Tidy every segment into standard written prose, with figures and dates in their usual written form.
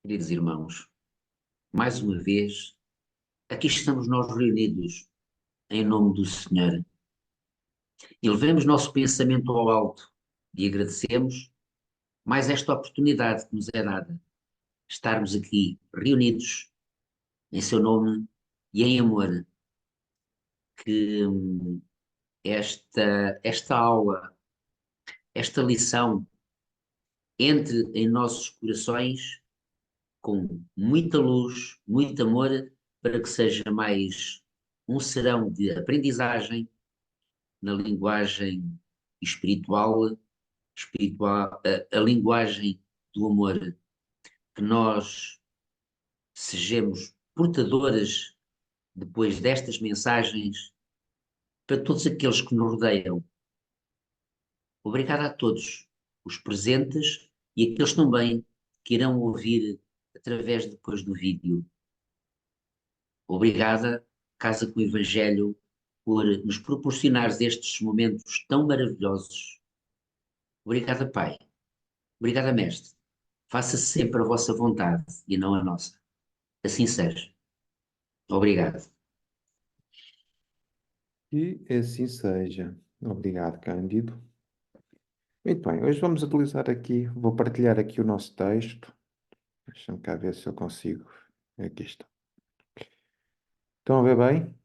Queridos irmãos, mais uma vez, aqui estamos nós reunidos em nome do Senhor e levemos nosso pensamento ao alto e agradecemos mais esta oportunidade que nos é dada, estarmos aqui reunidos em seu nome e em amor, que esta aula, esta lição entre em nossos corações com muita luz, muito amor, para que seja mais um serão de aprendizagem na linguagem espiritual, a linguagem do amor, que nós sejamos portadoras depois destas mensagens para todos aqueles que nos rodeiam. Obrigado a todos os presentes e aqueles também que irão ouvir através depois do vídeo. Obrigada, Casa com o Evangelho, por nos proporcionares estes momentos tão maravilhosos. Obrigada, Pai. Obrigada, Mestre. Faça sempre a vossa vontade e não a nossa. Assim seja. Obrigado. E assim seja. Obrigado, Cândido. Muito bem, hoje vamos utilizar aqui, vou partilhar aqui o nosso texto. Deixa-me cá ver se eu consigo. Aqui está. Estão a ver bem?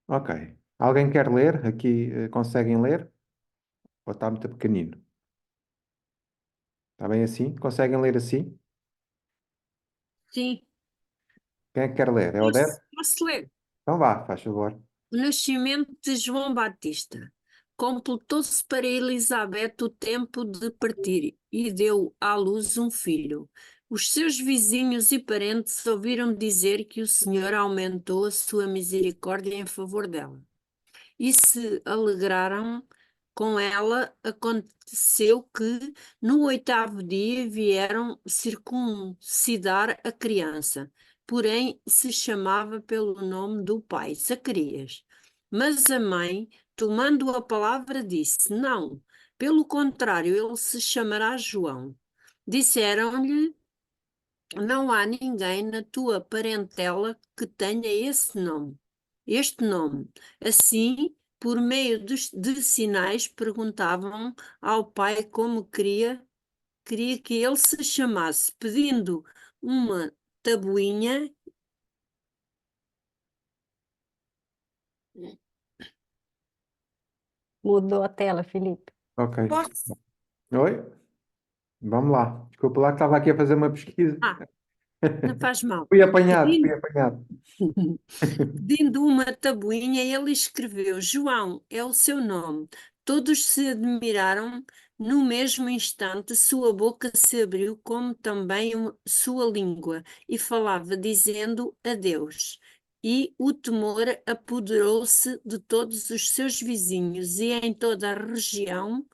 Ok. Alguém quer ler? Aqui conseguem ler? Ou está muito pequenino? Está bem assim? Conseguem ler assim? Sim, Quem é que quer ler? É o Odete? posso ler. Então vá, faz favor. O nascimento de João Batista. Completou-se para Elizabeth o tempo de partir e deu à luz um filho. Os seus vizinhos e parentes ouviram dizer que o Senhor aumentou a sua misericórdia em favor dela e se alegraram com ela. Aconteceu que no oitavo dia vieram circuncidar a criança, porém se chamava pelo nome do pai, Zacarias. Mas a mãe, tomando a palavra, disse: Não, pelo contrário, ele se chamará João. Disseram-lhe: Não há ninguém na tua parentela que tenha este nome. Assim, por meio de sinais, perguntavam ao pai como queria que ele se chamasse, pedindo uma tabuinha. Mudou a tela, Felipe. Ok. Posso? Oi? Vamos lá. Desculpa lá que estava aqui a fazer uma pesquisa. Não faz mal. Fui apanhado, fui Pedindo, apanhado. pedindo uma tabuinha, ele escreveu: João é o seu nome. Todos se admiraram. No mesmo instante, sua boca se abriu, como também sua língua, e falava, dizendo adeus. E o temor apoderou-se de todos os seus vizinhos, e em toda a região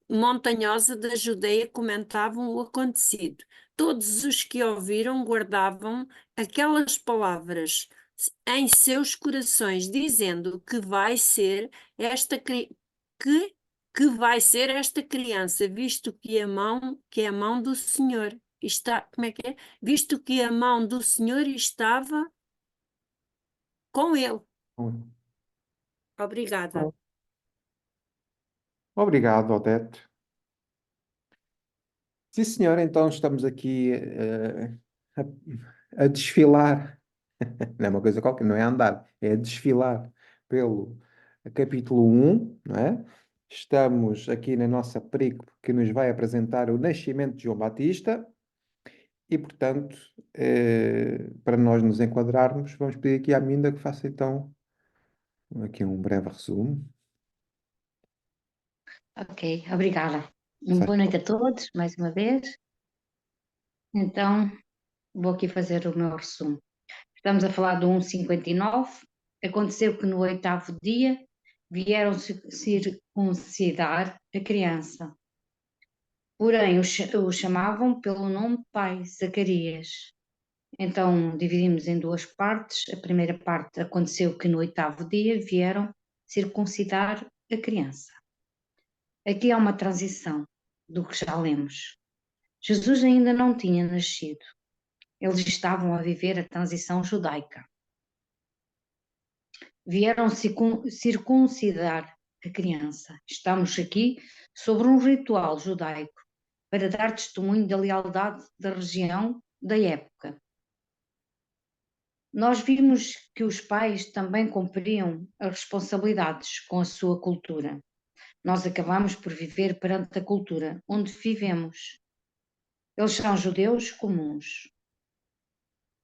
montanhosa da Judeia comentavam o acontecido. Todos os que ouviram guardavam aquelas palavras em seus corações, dizendo que vai ser esta que que vai ser esta criança, visto que a mão do Senhor está, como é que é? Visto que a mão do Senhor estava com ele. Obrigada. Obrigado, Odete. Sim, senhor, então estamos aqui a desfilar. Não é uma coisa qualquer, não é andar, é desfilar pelo capítulo 1, não é? Estamos aqui na nossa perícope que nos vai apresentar o nascimento de João Batista e, portanto, para nós nos enquadrarmos, vamos pedir aqui à Minda que faça então aqui um breve resumo. Ok, obrigada. Sai. Boa noite a todos, mais uma vez. Então, vou aqui fazer o meu resumo. Estamos a falar do 1,59. Aconteceu que no oitavo dia vieram circuncidar a criança. Porém, o chamavam pelo nome pai, Zacarias. Então, dividimos em duas partes. A primeira parte aconteceu que no oitavo dia vieram circuncidar a criança. Aqui há uma transição. do que já lemos. Jesus ainda não tinha nascido. Eles estavam a viver a transição judaica. Vieram circuncidar a criança. Estamos aqui sobre um ritual judaico para dar testemunho da lealdade da região da época. Nós vimos que os pais também cumpriam as responsabilidades com a sua cultura. Nós acabamos por viver perante a cultura onde vivemos. Eles são judeus comuns.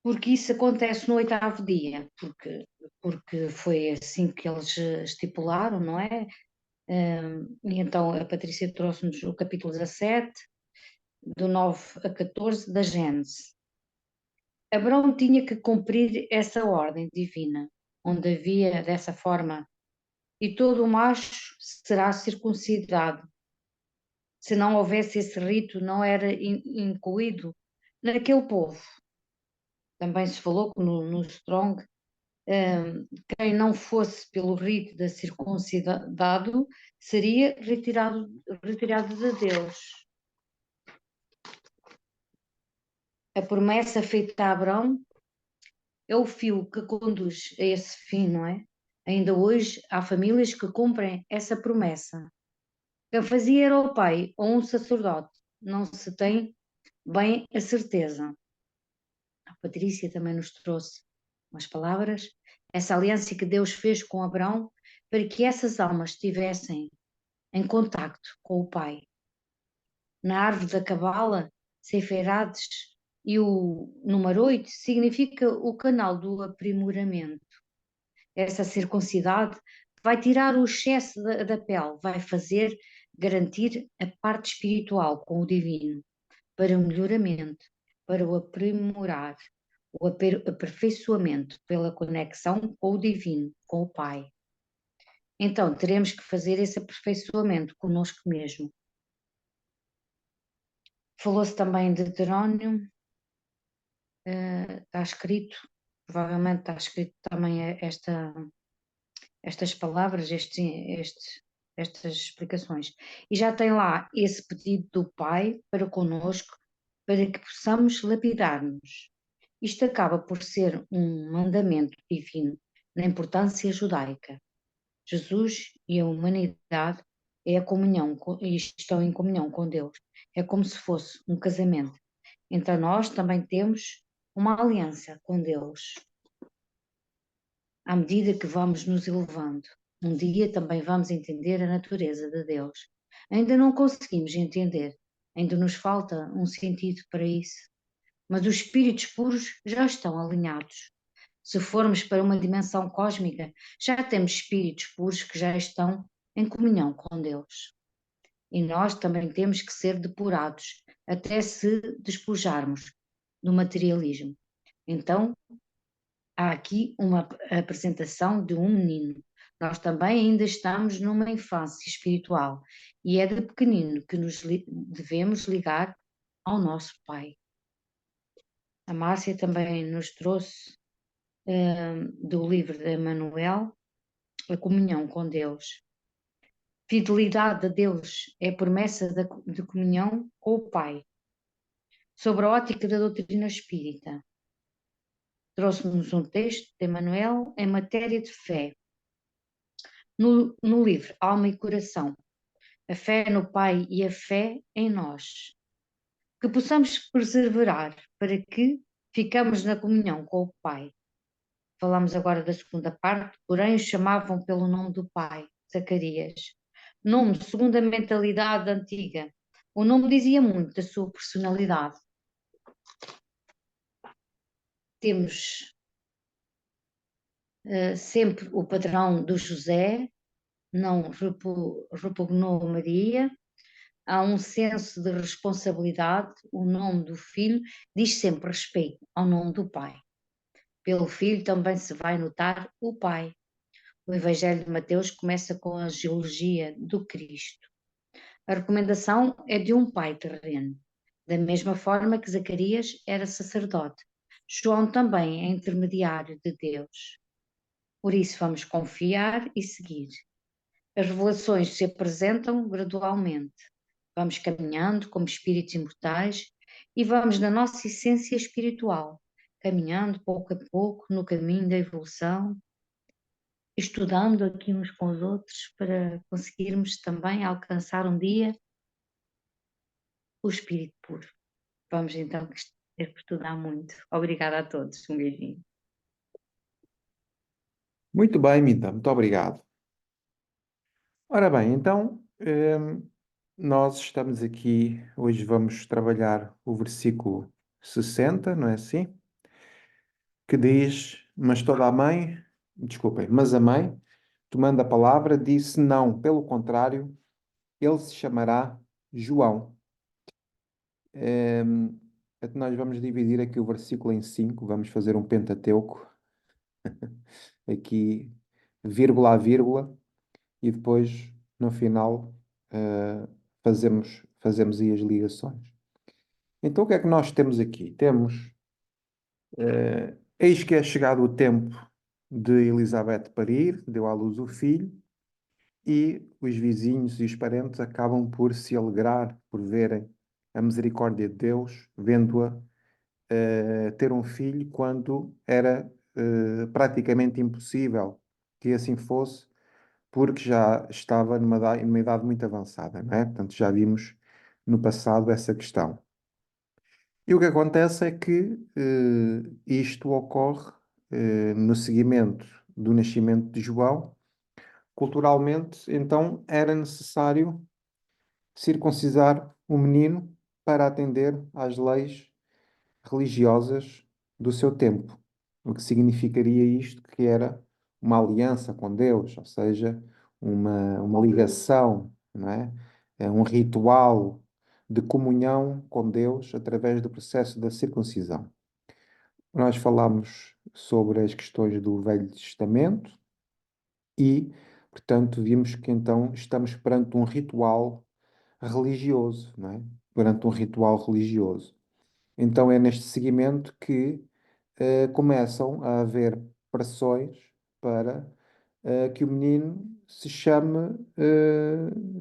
Porque isso acontece no 8º dia, porque foi assim que eles estipularam, não é? E então a Patrícia trouxe-nos o capítulo 17, do 9 a 14 da Gênese. Abraão tinha que cumprir essa ordem divina, onde havia dessa forma, e todo o macho será circuncidado. Se não houvesse esse rito, não era incluído naquele povo. Também se falou que no Strong, quem não fosse pelo rito da circuncidado seria retirado de Deus. A promessa feita a Abraão é o fio que conduz a esse fim, não é? Ainda hoje há famílias que cumprem essa promessa. Quem fazia era o pai ou um sacerdote, não se tem bem a certeza. A Patrícia também nos trouxe umas palavras, essa aliança que Deus fez com Abraão para que essas almas estivessem em contacto com o Pai. Na árvore da cabala, Seferades, e o número 8 significa o canal do aprimoramento. Essa circuncidade vai tirar o excesso da pele, vai garantir a parte espiritual com o divino, para o melhoramento, para o aprimorar, o aperfeiçoamento pela conexão com o divino, com o Pai. Então, teremos que fazer esse aperfeiçoamento conosco mesmo. Falou-se também de Deuterónimo, está escrito, provavelmente está escrito também estas palavras, estas explicações. E já tem lá esse pedido do Pai para conosco, para que possamos lapidar-nos. Isto acaba por ser um mandamento divino na importância judaica. Jesus e a humanidade é a comunhão, e estão em comunhão com Deus. É como se fosse um casamento. Então nós também temos uma aliança com Deus. À medida que vamos nos elevando, um dia também vamos entender a natureza de Deus. Ainda não conseguimos entender, ainda nos falta um sentido para isso. Mas os espíritos puros já estão alinhados. Se formos para uma dimensão cósmica, já temos espíritos puros que já estão em comunhão com Deus. E nós também temos que ser depurados, até se despojarmos do materialismo. Então, há aqui uma apresentação de um menino. Nós também ainda estamos numa infância espiritual e é de pequenino que nos devemos ligar ao nosso Pai. A Márcia também nos trouxe do livro de Emmanuel, a comunhão com Deus. Fidelidade a Deus é a promessa de comunhão com o Pai. Sobre a ótica da doutrina espírita, trouxe-nos um texto de Emmanuel em matéria de fé. No livro Alma e Coração, a fé no Pai e a fé em nós. Que possamos perseverar para que ficamos na comunhão com o Pai. Falamos agora da segunda parte, porém o chamavam pelo nome do pai, Zacarias. Nome segundo a mentalidade antiga. O nome dizia muito da sua personalidade. Temos sempre o padrão do José, não repugnou Maria. Há um senso de responsabilidade. O nome do filho diz sempre respeito ao nome do pai. Pelo filho também se vai notar o pai. O Evangelho de Mateus começa com a geologia do Cristo. A recomendação é de um pai terreno, da mesma forma que Zacarias era sacerdote. João também é intermediário de Deus. Por isso vamos confiar e seguir. As revelações se apresentam gradualmente. Vamos caminhando como espíritos imortais e vamos na nossa essência espiritual, caminhando pouco a pouco no caminho da evolução, estudando aqui uns com os outros para conseguirmos também alcançar um dia o espírito puro. Vamos então ter que estudar muito. Obrigada a todos. Um beijinho. Muito bem, Mita, muito obrigado. Ora bem, então, nós estamos aqui, hoje vamos trabalhar o versículo 60, não é assim? Que diz, mas a mãe, tomando a palavra, disse não, pelo contrário, ele se chamará João. Então nós vamos dividir aqui o versículo em 5, vamos fazer um pentateuco, aqui, vírgula a vírgula, e depois, no final, fazemos aí as ligações. Então, o que é que nós temos aqui? Temos, eis que é chegado o tempo de Elizabeth parir, deu à luz o filho, e os vizinhos e os parentes acabam por se alegrar, por verem a misericórdia de Deus, vendo-a ter um filho quando era praticamente impossível que assim fosse, porque já estava numa idade muito avançada, não é? Portanto, já vimos no passado essa questão. E o que acontece é que isto ocorre no seguimento do nascimento de João. Culturalmente, então, era necessário circuncisar o menino para atender às leis religiosas do seu tempo. O que significaria isto? Que era uma aliança com Deus, ou seja, uma ligação, não é? É um ritual de comunhão com Deus através do processo da circuncisão. Nós falamos sobre as questões do Velho Testamento e, portanto, vimos que então estamos perante um ritual religioso, não é? Perante um ritual religioso. Então é neste seguimento que começam a haver pressões para que o menino se chame,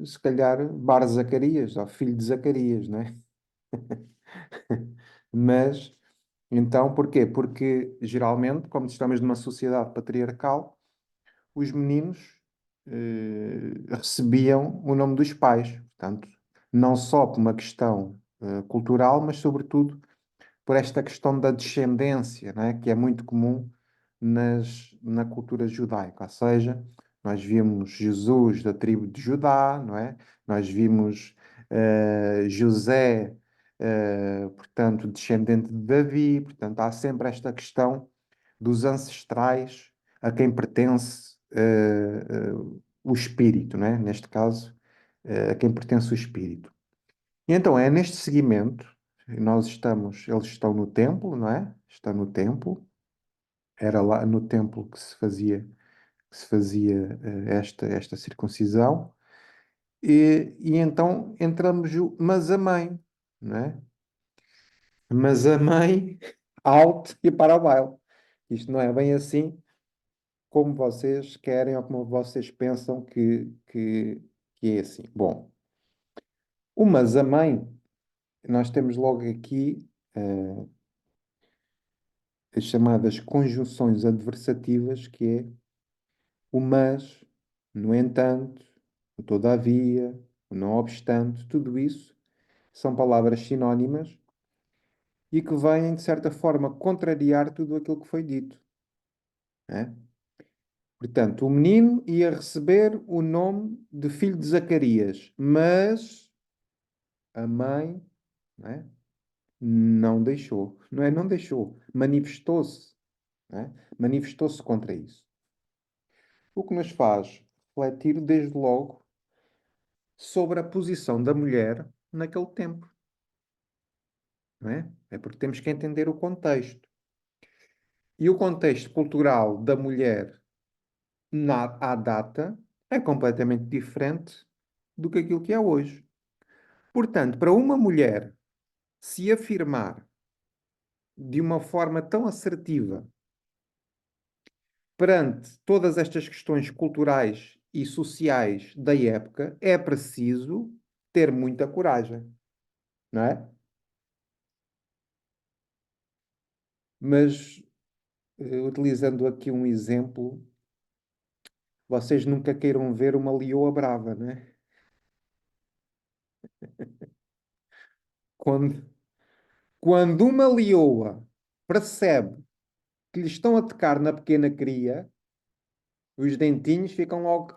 se calhar, Bar Zacarias, ou filho de Zacarias, não é? Mas, então, porquê? Porque, geralmente, como estamos numa sociedade patriarcal, os meninos recebiam o nome dos pais. Portanto, não só por uma questão cultural, mas, sobretudo, por esta questão da descendência, não é? Que é muito comum na cultura judaica. Ou seja, nós vimos Jesus da tribo de Judá, não é? Nós vimos José, portanto, descendente de Davi. Portanto, há sempre esta questão dos ancestrais a quem pertence o espírito, não é? Neste caso, a quem pertence o espírito. E então é neste seguimento, eles estão no templo, não é? Está no templo, era lá no templo que se fazia esta circuncisão, e então entramos, mas a mãe, não é? Mas a mãe, alto e para o baile. Isto não é bem assim como vocês querem ou como vocês pensam que é assim. Bom, o mas a mãe, nós temos logo aqui as chamadas conjunções adversativas, que é o mas, no entanto, o todavia, o não obstante, tudo isso são palavras sinónimas e que vêm, de certa forma, contrariar tudo aquilo que foi dito, né? Portanto, o menino ia receber o nome de filho de Zacarias, mas a mãe, né, não deixou. Não é? Não deixou. Manifestou-se. Né? Manifestou-se contra isso. O que nos faz refletir, desde logo, sobre a posição da mulher naquele tempo. Não é? É porque temos que entender o contexto. E o contexto cultural da mulher à data é completamente diferente do que aquilo que é hoje. Portanto, para uma mulher se afirmar de uma forma tão assertiva perante todas estas questões culturais e sociais da época, é preciso ter muita coragem, não é? Mas, utilizando aqui um exemplo, vocês nunca queiram ver uma leoa brava, não é? Quando, quando uma leoa percebe que lhe estão a tocar na pequena cria, os dentinhos ficam logo.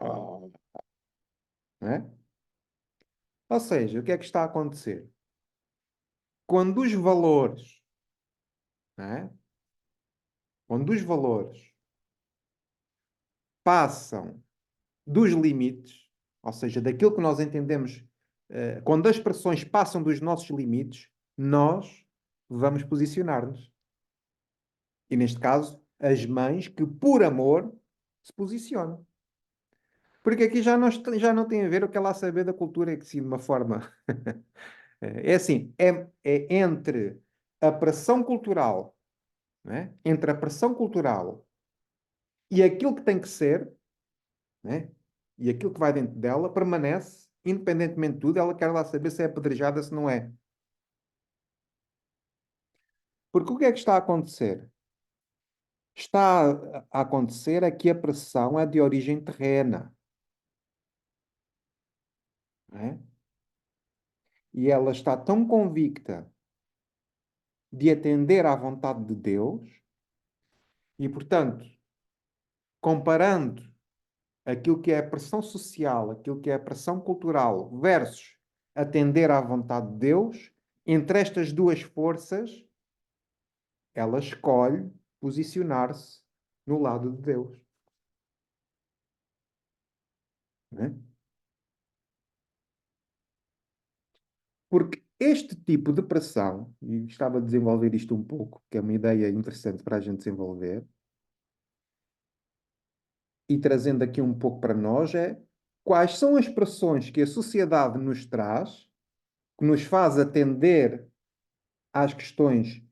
Não é? Ou seja, o que é que está a acontecer? Quando os valores, não é? Quando os valores passam dos limites, ou seja, daquilo que nós entendemos, quando as pressões passam dos nossos limites, nós vamos posicionar-nos. E neste caso, as mães que, por amor, se posicionam. Porque aqui já não tem a ver o que é lá saber da cultura, é que sim, de uma forma. É assim, é entre a pressão cultural, não é? Entre a pressão cultural e aquilo que tem que ser, não é? E aquilo que vai dentro dela, permanece, independentemente de tudo, ela quer lá saber se é apedrejada, se não é. Porque o que é que está a acontecer? Está a acontecer é que a pressão é de origem terrena, não é? E ela está tão convicta de atender à vontade de Deus, e, portanto, comparando aquilo que é a pressão social, aquilo que é a pressão cultural, versus atender à vontade de Deus, entre estas duas forças, ela escolhe posicionar-se no lado de Deus. Não é? Porque este tipo de pressão, e estava a desenvolver isto um pouco, que é uma ideia interessante para a gente desenvolver, e trazendo aqui um pouco para nós, é quais são as pressões que a sociedade nos traz, que nos faz atender às questões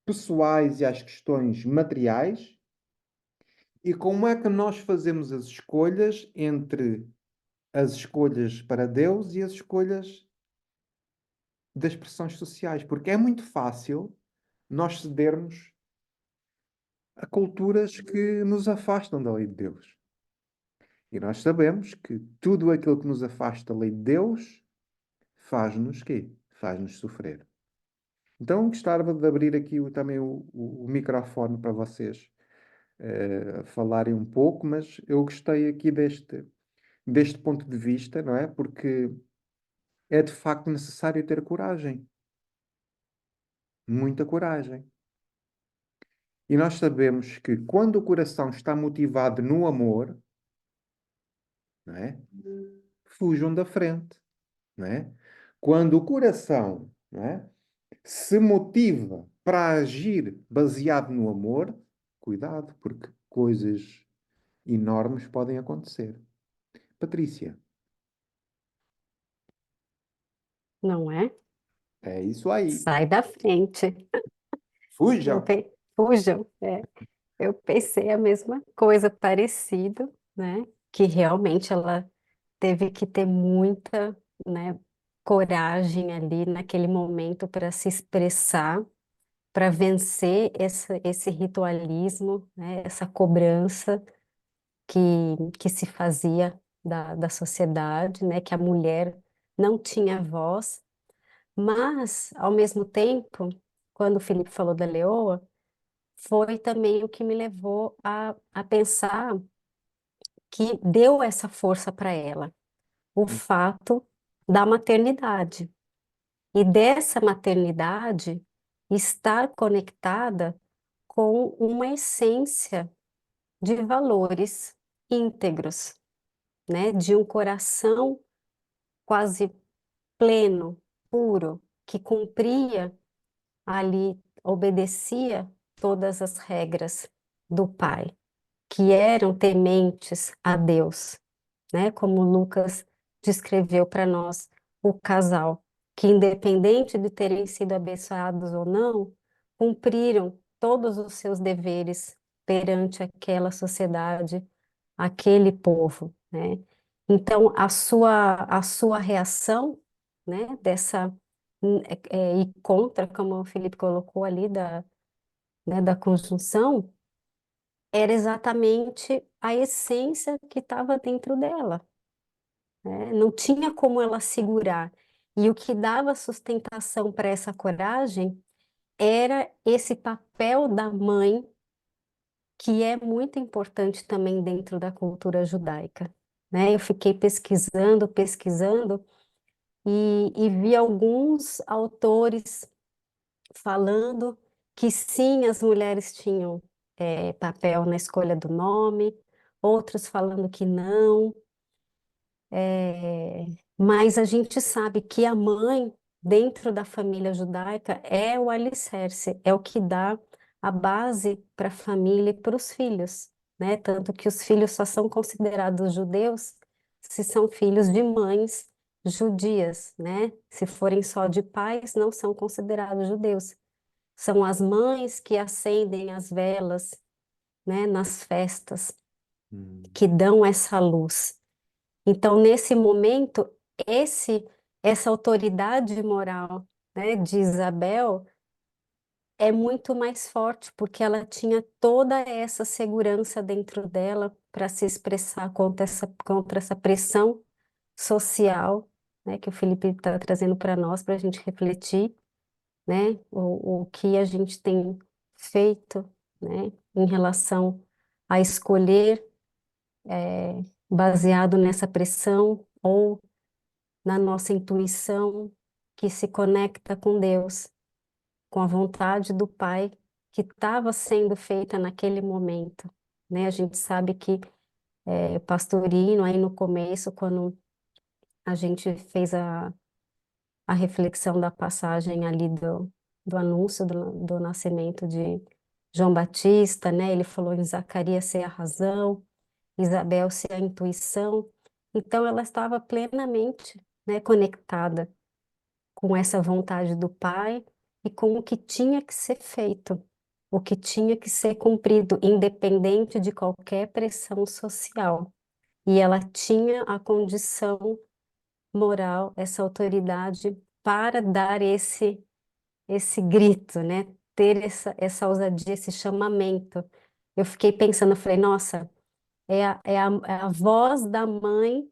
pessoais e às questões materiais, e como é que nós fazemos as escolhas entre as escolhas para Deus e as escolhas das pressões sociais, porque é muito fácil nós cedermos a culturas que nos afastam da lei de Deus. E nós sabemos que tudo aquilo que nos afasta da lei de Deus faz-nos quê? Faz-nos sofrer. Então, gostava de abrir aqui também o microfone para vocês falarem um pouco, mas eu gostei aqui deste ponto de vista, não é? Porque é de facto necessário ter coragem, muita coragem. E nós sabemos que quando o coração está motivado no amor, não é? Fujam da frente, não é? Quando o coração, não é? Se motiva para agir baseado no amor, cuidado, porque coisas enormes podem acontecer. Patrícia, Não é? é isso aí. Sai da frente. Fujam! Fujam. É. Eu pensei a mesma coisa, parecido, né? Que realmente ela teve que ter muita, né, coragem ali naquele momento para se expressar, para vencer esse ritualismo, né? Essa cobrança que, que se fazia da sociedade, né? Que a mulher não tinha voz, mas, ao mesmo tempo, quando o Felipe falou da leoa, foi também o que me levou a pensar que deu essa força para ela, o fato da maternidade. E dessa maternidade estar conectada com uma essência de valores íntegros, né? De um coração quase pleno, puro, que cumpria ali, obedecia todas as regras do Pai, que eram tementes a Deus, né? Como Lucas descreveu para nós, o casal, que independente de terem sido abençoados ou não, cumpriram todos os seus deveres perante aquela sociedade, aquele povo, né? Então, a sua reação né, e contra, como o Felipe colocou ali, né, da conjunção, era exatamente a essência que estava dentro dela, né? Não tinha como ela segurar. E o que dava sustentação para essa coragem era esse papel da mãe, que é muito importante também dentro da cultura judaica, né? Eu fiquei pesquisando, e vi alguns autores falando que sim, as mulheres tinham papel na escolha do nome, outros falando que não, mas a gente sabe que a mãe, dentro da família judaica, é o alicerce, é o que dá a base para a família e para os filhos, né? Tanto que os filhos só são considerados judeus se são filhos de mães judias, né? Se forem só de pais, não são considerados judeus. São as mães que acendem as velas, né, nas festas, que dão essa luz. Então, nesse momento, esse, essa autoridade moral, né, de Isabel é muito mais forte, porque ela tinha toda essa segurança dentro dela para se expressar contra essa pressão social, né, que o Felipe está trazendo para nós, para a gente refletir, né, o que a gente tem feito, né, em relação a escolher baseado nessa pressão ou na nossa intuição que se conecta com Deus, com a vontade do Pai que estava sendo feita naquele momento, né? A gente sabe que pastorino aí no começo, quando a gente fez a reflexão da passagem ali do anúncio do nascimento de João Batista, né? Ele falou em Zacarias ser a razão, Isabel ser a intuição. Então ela estava plenamente, né, conectada com essa vontade do Pai e com o que tinha que ser feito, o que tinha que ser cumprido, independente de qualquer pressão social. E ela tinha a condição moral, essa autoridade para dar esse grito, né? Ter essa ousadia, esse chamamento. Eu fiquei pensando, eu falei, nossa, é a voz da mãe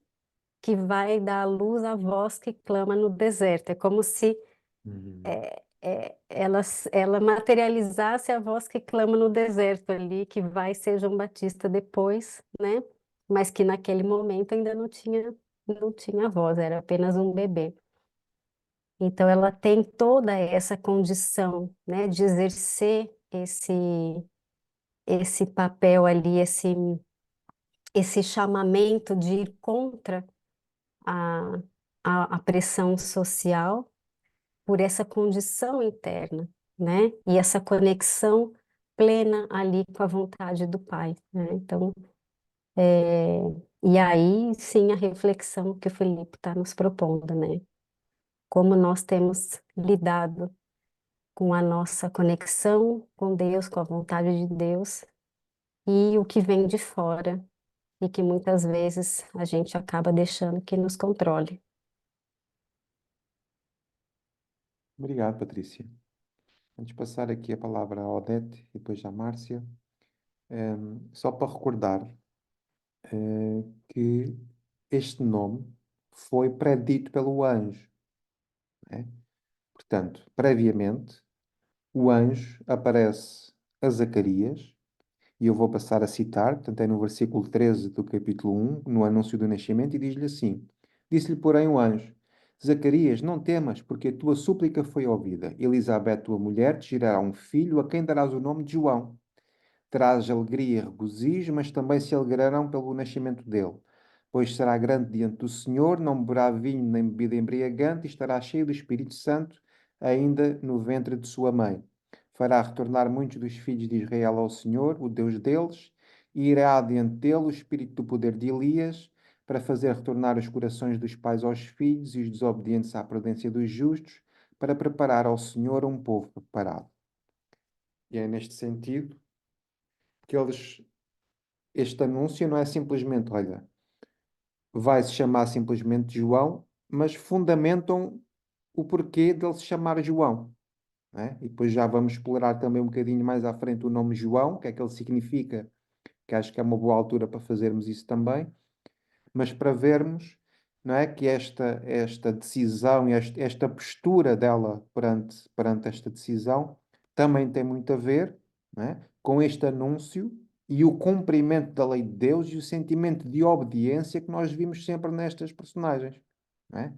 que vai dar à luz à voz que clama no deserto. É como se ela materializasse a voz que clama no deserto ali, que vai ser João Batista depois, né? Mas que naquele momento ainda não tinha voz, era apenas um bebê. Então ela tem toda essa condição, né, de exercer esse papel ali, esse chamamento de ir contra a, a pressão social por essa condição interna, né? E essa conexão plena ali com a vontade do Pai, né? Então, e aí sim a reflexão que o Felipe está nos propondo, né? Como nós temos lidado com a nossa conexão com Deus, com a vontade de Deus, e o que vem de fora, e que muitas vezes a gente acaba deixando que nos controle. Obrigado, Patrícia. Antes de passar aqui a palavra à Odete e depois à Márcia, só para recordar que este nome foi predito pelo anjo, né? Portanto, previamente, o anjo aparece a Zacarias, e eu vou passar a citar, portanto é no versículo 13 do capítulo 1, no anúncio do nascimento, e diz-lhe assim: Disse-lhe, porém, o anjo: Zacarias, não temas, porque a tua súplica foi ouvida. Elizabeth, tua mulher, te gerará um filho, a quem darás o nome de João. Traz alegria e regozijo, mas também se alegrarão pelo nascimento dele. Pois será grande diante do Senhor, não beberá vinho nem bebida embriagante, e estará cheio do Espírito Santo, ainda no ventre de sua mãe. Fará retornar muitos dos filhos de Israel ao Senhor, o Deus deles, e irá adiante dele o espírito do poder de Elias, para fazer retornar os corações dos pais aos filhos e os desobedientes à prudência dos justos, para preparar ao Senhor um povo preparado. E é neste sentido que este anúncio não é simplesmente, olha, vai-se chamar simplesmente João, mas fundamentam o porquê dele se chamar João, não é? E depois já vamos explorar também um bocadinho mais à frente o nome João, o que é que ele significa, que acho que é uma boa altura para fazermos isso também, mas para vermos, não é, que esta decisão, esta postura dela perante esta decisão também tem muito a ver, não é, com este anúncio e o cumprimento da lei de Deus e o sentimento de obediência que nós vimos sempre nestas personagens, não é?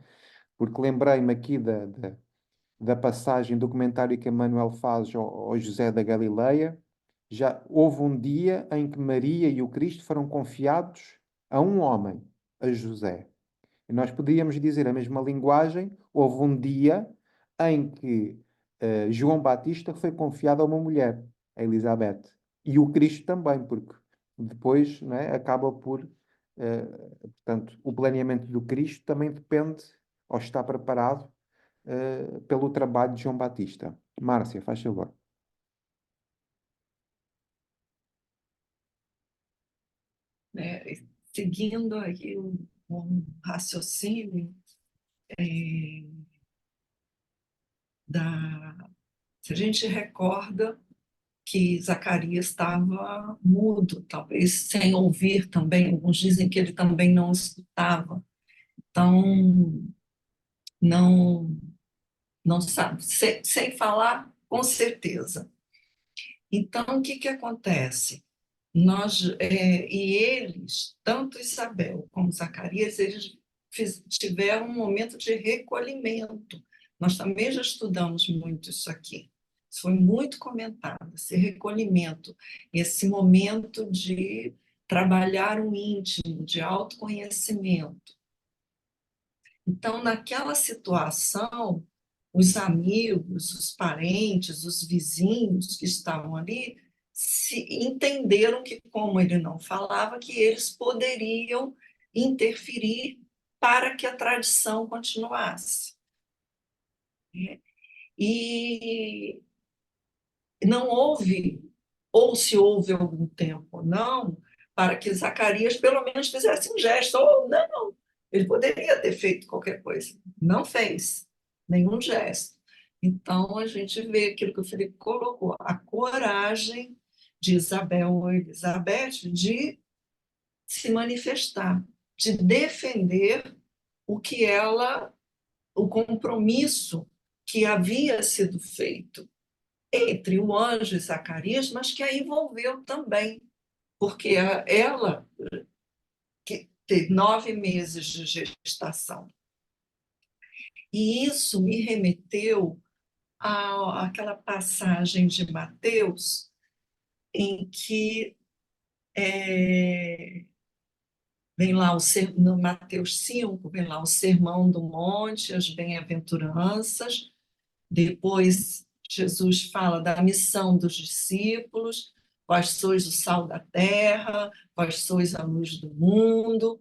Porque lembrei-me aqui da passagem do comentário que Emmanuel faz ao José da Galileia. Já houve um dia em que Maria e o Cristo foram confiados a um homem, a José. E nós podíamos dizer a mesma linguagem, houve um dia em que João Batista foi confiado a uma mulher, a Elizabeth. E o Cristo também, porque depois, não é, acaba por... portanto, o planeamento do Cristo também depende, ou está preparado, pelo trabalho de João Batista. Márcia, faz favor. Né? Seguindo aí um raciocínio se a gente recorda que Zacarias estava mudo, talvez sem ouvir também, alguns dizem que ele também não escutava, então não, não sabe, sem falar, com certeza. Então, o que acontece? E eles, tanto Isabel como Zacarias, eles tiveram um momento de recolhimento. Nós também já estudamos muito isso aqui. Isso foi muito comentado, esse recolhimento, esse momento de trabalhar o íntimo, de autoconhecimento. Então, naquela situação, os amigos, os parentes, os vizinhos que estavam ali se entenderam que, como ele não falava, que eles poderiam interferir para que a tradição continuasse. E não houve, ou se houve algum tempo, não, para que Zacarias pelo menos fizesse um gesto, ou não, ele poderia ter feito qualquer coisa, não fez nenhum gesto. Então, a gente vê aquilo que o Felipe colocou, a coragem de Isabel ou Elizabeth de se manifestar, de defender o compromisso que havia sido feito entre o anjo e Zacarias, mas que a envolveu também, porque ela que teve 9 meses de gestação. E isso me remeteu àquela passagem de Mateus, em que vem lá no Mateus 5, vem lá o Sermão do Monte, as bem-aventuranças, depois Jesus fala da missão dos discípulos, vós sois o sal da terra, vós sois a luz do mundo.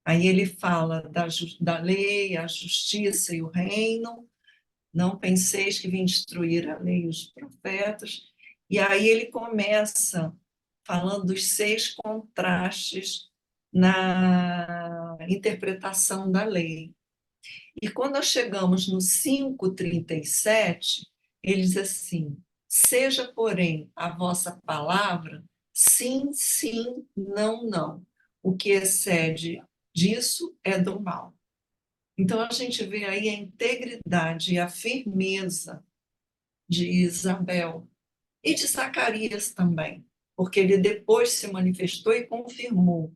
Aí ele fala da lei, a justiça e o reino. Não penseis que vim destruir a lei e os profetas. E aí ele começa falando dos 6 contrastes na interpretação da lei. E quando nós chegamos no 5:37, ele diz assim: seja, porém, a vossa palavra sim, sim, não, não. O que excede disso é do mal. Então, a gente vê aí a integridade e a firmeza de Isabel e de Zacarias também, porque ele depois se manifestou e confirmou,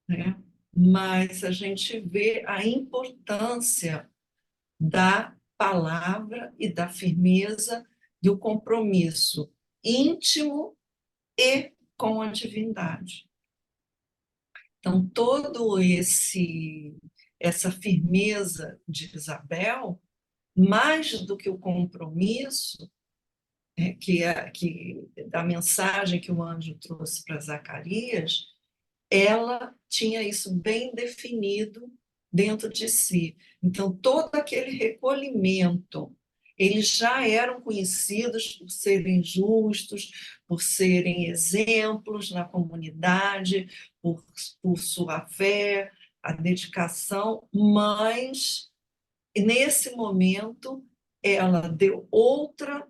né? Mas a gente vê a importância da palavra e da firmeza do compromisso íntimo e com a divindade. Então, todo essa firmeza de Isabel, mais do que o compromisso, da mensagem que o anjo trouxe para Zacarias, ela tinha isso bem definido dentro de si. Então, todo aquele recolhimento, eles já eram conhecidos por serem justos, por serem exemplos na comunidade, por sua fé, a dedicação, mas E nesse momento, ela deu outra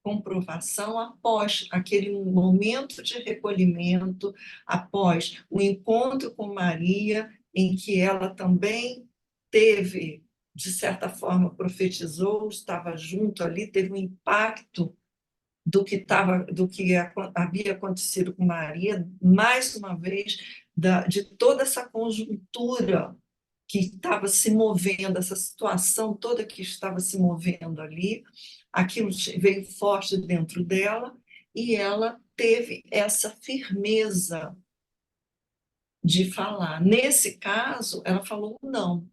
comprovação após aquele momento de recolhimento, após o encontro com Maria, em que ela também teve, de certa forma, profetizou, estava junto ali, teve um impacto do que havia acontecido com Maria, mais uma vez, de toda essa conjuntura que estava se movendo, essa situação toda que estava se movendo ali, aquilo veio forte dentro dela e ela teve essa firmeza de falar. Nesse caso, ela falou um não,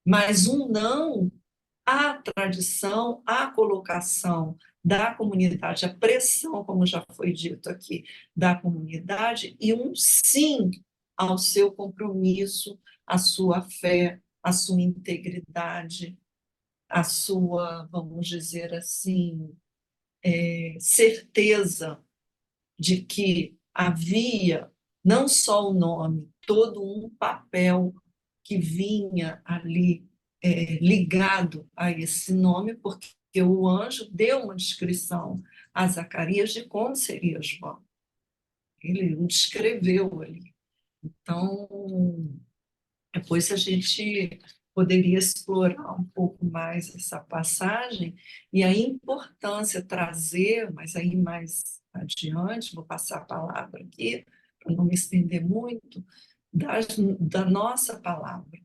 mas um não à tradição, à colocação da comunidade, a pressão, como já foi dito aqui, da comunidade, e um sim ao seu compromisso, à sua fé, à sua integridade, à sua, vamos dizer assim, certeza de que havia não só o nome, todo um papel que vinha ali ligado a esse nome, porque o anjo deu uma descrição a Zacarias de como seria João. Ele o descreveu ali. Então, depois a gente poderia explorar um pouco mais essa passagem e a importância trazer, mas aí mais adiante, vou passar a palavra aqui, para não me estender muito, da nossa palavra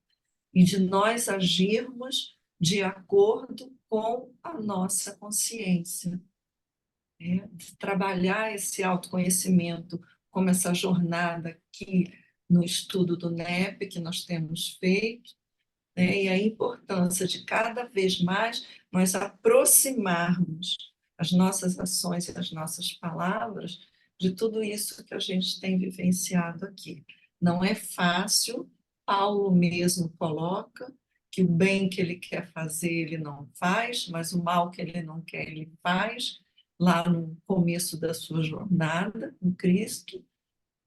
e de nós agirmos de acordo com a nossa consciência, né? De trabalhar esse autoconhecimento como essa jornada aqui no estudo do NEP que nós temos feito, né? E a importância de cada vez mais nós aproximarmos as nossas ações e as nossas palavras de tudo isso que a gente tem vivenciado aqui. Não é fácil, Paulo mesmo coloca que o bem que ele quer fazer ele não faz, mas o mal que ele não quer ele faz, lá no começo da sua jornada com Cristo,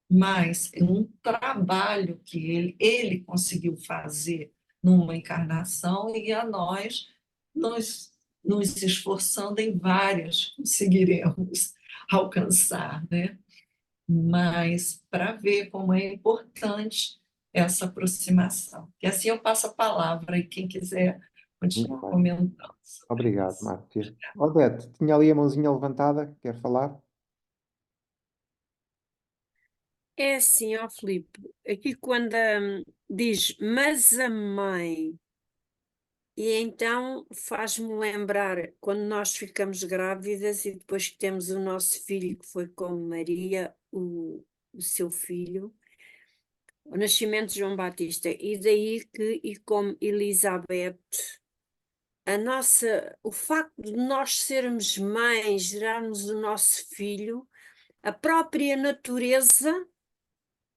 mas um trabalho que ele conseguiu fazer numa encarnação e a nós nos esforçando em várias conseguiremos alcançar, né? Mas para ver como é importante essa aproximação. E assim eu passo a palavra e quem quiser Muito continuar bem. comentando sobre Obrigado, isso. Márcia. Odete, tinha ali a mãozinha levantada, quer falar? É assim, ó Filipe, aqui quando diz, mas a mãe, e então faz-me lembrar quando nós ficamos grávidas e depois que temos o nosso filho, que foi com Maria, o seu filho, o nascimento de João Batista, e daí que, e como Elizabeth, o facto de nós sermos mães, gerarmos o nosso filho, a própria natureza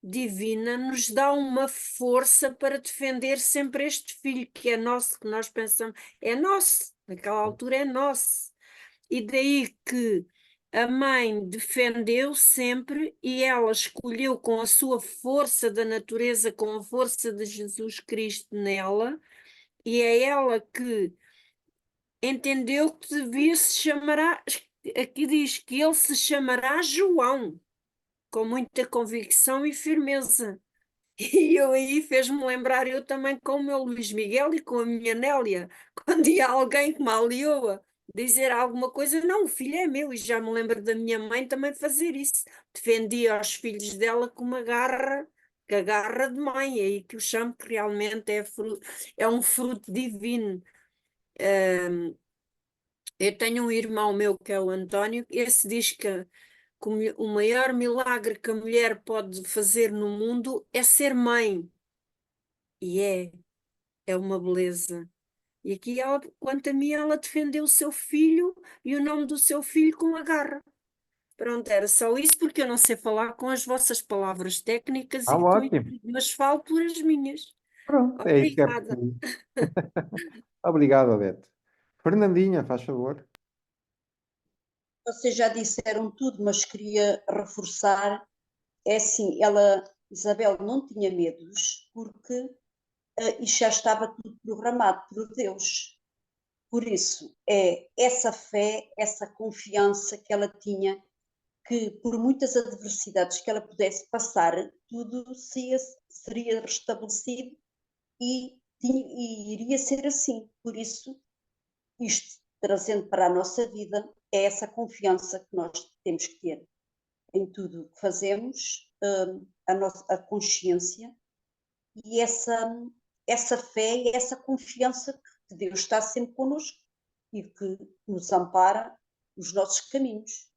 divina nos dá uma força para defender sempre este filho que é nosso, que nós pensamos, é nosso, naquela altura é nosso. E daí que a mãe defendeu sempre e ela escolheu com a sua força da natureza, com a força de Jesus Cristo nela, e é ela que entendeu que devia se chamará, aqui diz que ele se chamará João, com muita convicção e firmeza. E eu aí fez-me lembrar eu também com o meu Luís Miguel e com a minha Nélia, quando ia alguém que me aliou dizer alguma coisa, não, o filho é meu, e já me lembro da minha mãe também fazer isso, defendia os filhos dela com uma garra, com a garra de mãe, é aí que eu chamo que realmente é um fruto divino. Eu tenho um irmão meu que é o António, esse diz que o maior milagre que a mulher pode fazer no mundo é ser mãe. E é uma beleza. E aqui, ela, quanto a mim, ela defendeu o seu filho e o nome do seu filho com a garra. Pronto, era só isso, porque eu não sei falar com as vossas palavras técnicas Ah, e com ótimo. mas falo por as minhas. Pronto, é isso que é Obrigada. preciso. Obrigado, Odete. Fernandinha, faz favor. Vocês já disseram tudo, mas queria reforçar, é assim, Isabel não tinha medos, porque e já estava tudo programado por Deus. Por isso, é essa fé, essa confiança que ela tinha, que por muitas adversidades que ela pudesse passar, tudo seria restabelecido e iria ser assim. Por isso, isto trazendo para a nossa vida, é essa confiança que nós temos que ter em tudo o que fazemos, a consciência e essa fé e essa confiança que Deus está sempre connosco e que nos ampara nos nossos caminhos.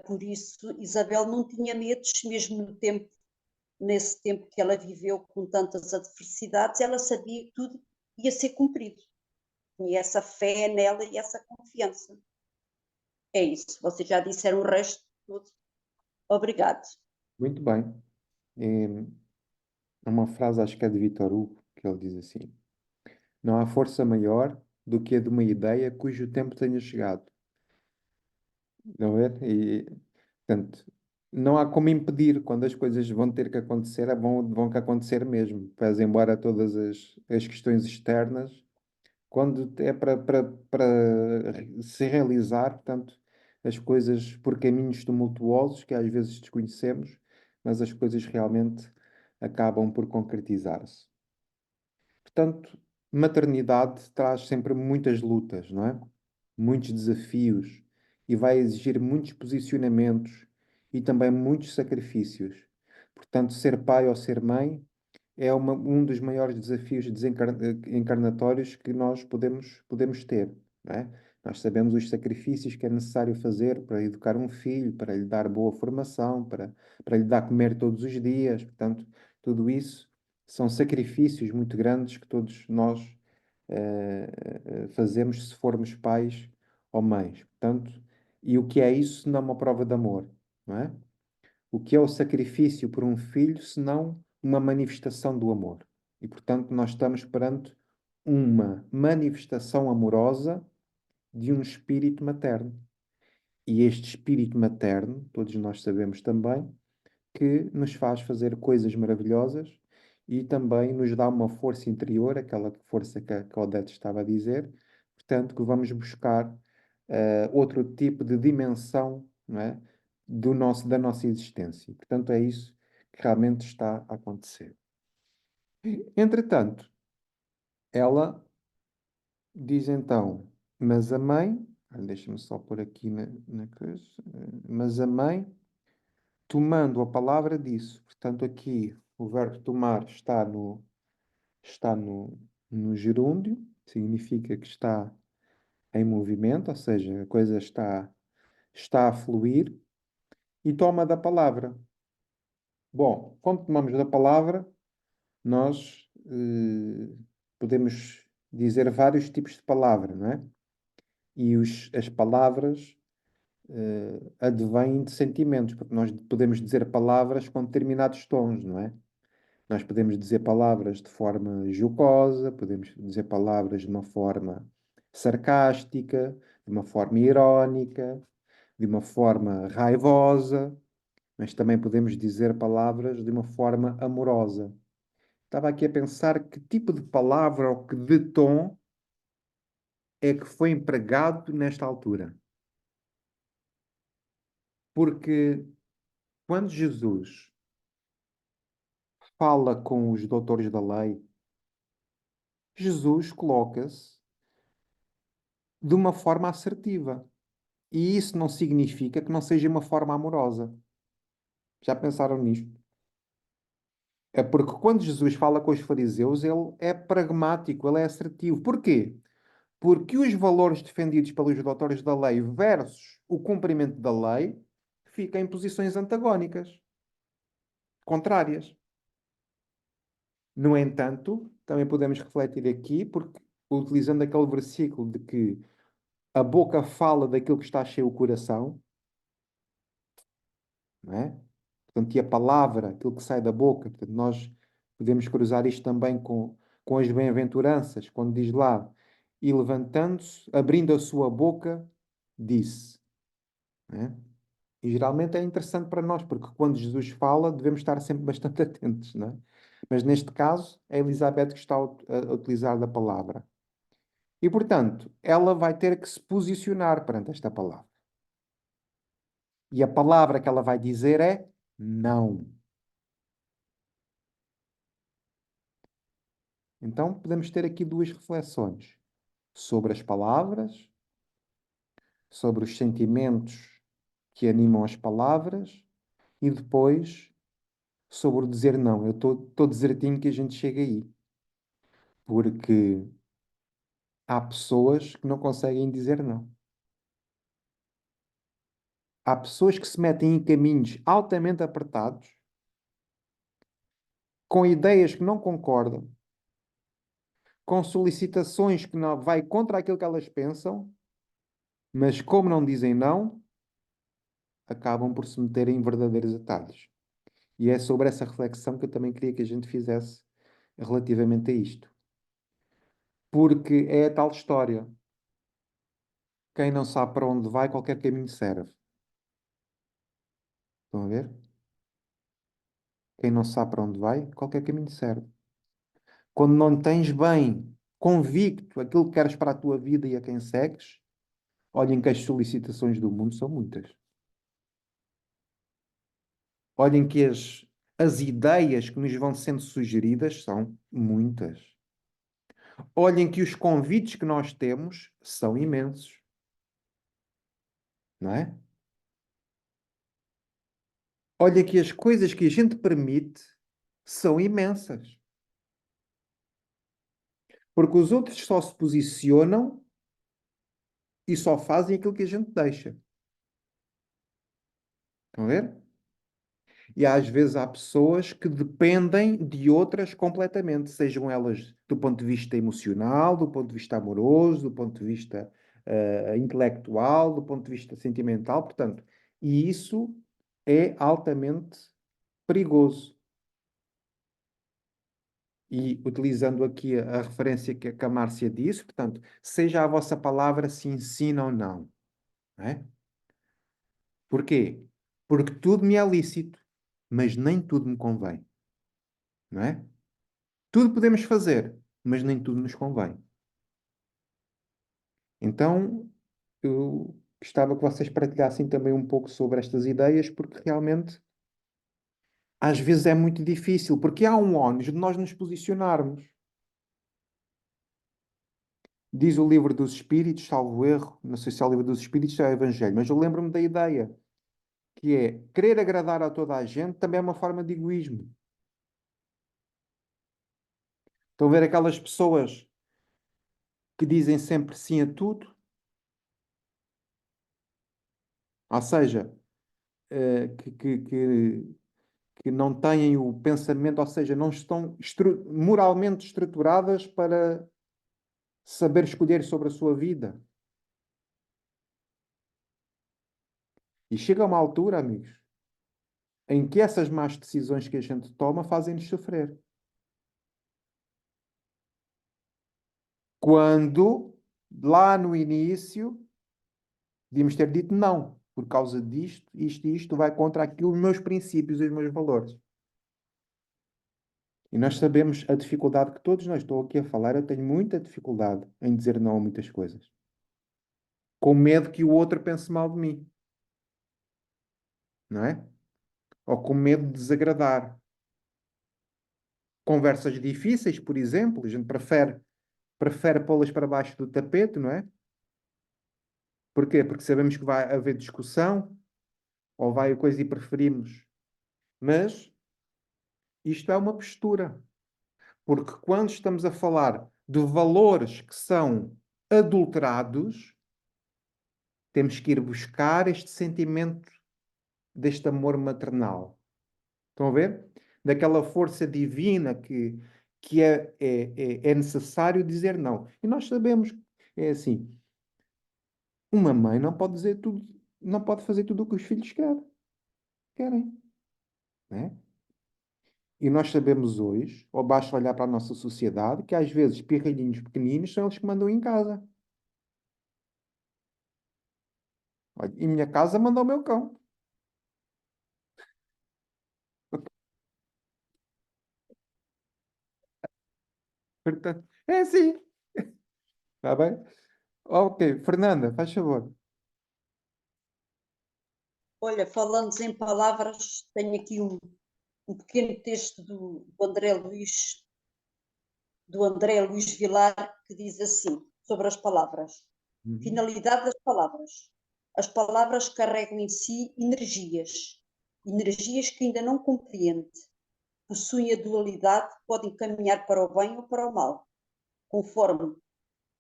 Por isso, Isabel não tinha medos, mesmo nesse tempo que ela viveu com tantas adversidades, ela sabia que tudo ia ser cumprido. Tinha essa fé nela e essa confiança. É isso, vocês já disseram o resto tudo. Obrigado. Muito bem. Há uma frase, acho que é de Victor Hugo, que ele diz assim: não há força maior do que a de uma ideia cujo tempo tenha chegado. Não é? E, portanto, não há como impedir quando as coisas vão ter que acontecer, vão que acontecer mesmo. Pese embora todas as questões externas, quando é para se realizar, portanto, as coisas por caminhos tumultuosos que às vezes desconhecemos, mas as coisas realmente acabam por concretizar-se. Portanto, maternidade traz sempre muitas lutas, não é? Muitos desafios e vai exigir muitos posicionamentos e também muitos sacrifícios. Portanto, ser pai ou ser mãe é um dos maiores desafios encarnatórios que nós podemos ter, não é? Nós sabemos os sacrifícios que é necessário fazer para educar um filho, para lhe dar boa formação, para lhe dar comer todos os dias. Portanto, tudo isso são sacrifícios muito grandes que todos nós fazemos se formos pais ou mães. Portanto, e o que é isso se não uma prova de amor, não é? O que é o sacrifício por um filho se não uma manifestação do amor? E, portanto, nós estamos perante uma manifestação amorosa de um espírito materno. E este espírito materno, todos nós sabemos também, que nos faz fazer coisas maravilhosas e também nos dá uma força interior, aquela força que a Odete estava a dizer, portanto, que vamos buscar outro tipo de dimensão, não é? Da nossa existência. Portanto, é isso que realmente está a acontecer. Entretanto, ela diz então, mas a mãe, deixa-me só pôr aqui na coisa, mas a mãe, tomando a palavra, disse, portanto, aqui o verbo tomar está no gerúndio, significa que está em movimento, ou seja, a coisa está a fluir, e toma da palavra. Bom, quando tomamos da palavra, nós podemos dizer vários tipos de palavra, não é? E as palavras advêm de sentimentos, porque nós podemos dizer palavras com determinados tons, não é? Nós podemos dizer palavras de forma jocosa, podemos dizer palavras de uma forma sarcástica, de uma forma irónica, de uma forma raivosa, mas também podemos dizer palavras de uma forma amorosa. Estava aqui a pensar que tipo de palavra ou que de tom é que foi empregado nesta altura. Porque quando Jesus fala com os doutores da lei, Jesus coloca-se de uma forma assertiva. E isso não significa que não seja uma forma amorosa. Já pensaram nisto? É porque quando Jesus fala com os fariseus, ele é pragmático, ele é assertivo. Porquê? Porque os valores defendidos pelos doutores da lei versus o cumprimento da lei ficam em posições antagónicas, contrárias. No entanto, também podemos refletir aqui, porque utilizando aquele versículo de que a boca fala daquilo que está cheio o coração, não é? Portanto, e a palavra, aquilo que sai da boca, portanto, nós podemos cruzar isto também com as bem-aventuranças, quando diz lá, e levantando-se, abrindo a sua boca, disse. Não é? E geralmente é interessante para nós, porque quando Jesus fala, devemos estar sempre bastante atentos, não é? Mas neste caso, é a Elizabeth que está a utilizar da palavra. E, portanto, ela vai ter que se posicionar perante esta palavra. E a palavra que ela vai dizer é não. Então, podemos ter aqui duas reflexões sobre as palavras, sobre os sentimentos que animam as palavras e depois sobre o dizer não. Eu estou desertinho que a gente chega aí. Porque há pessoas que não conseguem dizer não. Há pessoas que se metem em caminhos altamente apertados, com ideias que não concordam, com solicitações que não vai contra aquilo que elas pensam, mas como não dizem não, acabam por se meterem em verdadeiros atalhos. E é sobre essa reflexão que eu também queria que a gente fizesse relativamente a isto. Porque é a tal história. Quem não sabe para onde vai, qualquer caminho serve. Estão a ver? Quem não sabe para onde vai, qualquer caminho serve. Quando não tens bem convicto aquilo que queres para a tua vida e a quem segues, olhem que as solicitações do mundo são muitas. Olhem que as ideias que nos vão sendo sugeridas são muitas. Olhem que os convites que nós temos são imensos. Não é? Olha que as coisas que a gente permite são imensas. Porque os outros só se posicionam e só fazem aquilo que a gente deixa. Estão a ver? E às vezes há pessoas que dependem de outras completamente, sejam elas do ponto de vista emocional, do ponto de vista amoroso, do ponto de vista intelectual, do ponto de vista sentimental, portanto, e isso é altamente perigoso. E utilizando aqui a referência que a Márcia disse, portanto, seja a vossa palavra se ensina ou não. Não é? Porquê? Porque tudo me é lícito, mas nem tudo me convém. Não é? Tudo podemos fazer, mas nem tudo nos convém. Então, eu gostava que vocês partilhassem também um pouco sobre estas ideias, porque realmente às vezes é muito difícil, porque há um ónus de nós nos posicionarmos. Diz o livro dos Espíritos, salvo erro, não sei se é o livro dos Espíritos ou é o Evangelho, mas eu lembro-me da ideia, que é querer agradar a toda a gente também é uma forma de egoísmo. Estão a ver aquelas pessoas que dizem sempre sim a tudo? Ou seja, que não têm o pensamento, ou seja, não estão moralmente estruturadas para saber escolher sobre a sua vida. E chega uma altura, amigos, em que essas más decisões que a gente toma fazem-nos sofrer. Quando, lá no início, devíamos ter dito não, por causa disto, isto e isto vai contra aquilo, os meus princípios e os meus valores. E nós sabemos a dificuldade que todos nós, estou aqui a falar, eu tenho muita dificuldade em dizer não a muitas coisas. Com medo que o outro pense mal de mim. Não é? Ou com medo de desagradar. Conversas difíceis, por exemplo, a gente prefere pô-las para baixo do tapete, não é? Porquê? Porque sabemos que vai haver discussão, ou vai a coisa e preferimos. Mas isto é uma postura. Porque quando estamos a falar de valores que são adulterados, temos que ir buscar este sentimento deste amor maternal. Estão a ver? Daquela força divina que é necessário dizer não. E nós sabemos, é assim, uma mãe não pode dizer tudo, não pode fazer tudo o que os filhos querem, né? E nós sabemos hoje, ou basta olhar para a nossa sociedade, que às vezes pirralhinhos pequeninos são eles que mandam em casa. Olha, em minha casa manda o meu cão. Portanto, é assim. Está bem? Ok, Fernanda, faz favor. Olha, falando em palavras, tenho aqui um pequeno texto do André Luís Vilar, que diz assim, sobre as palavras. Finalidade das palavras. As palavras carregam em si energias, energias que ainda não compreende. Possuem a dualidade, podem caminhar para o bem ou para o mal, conforme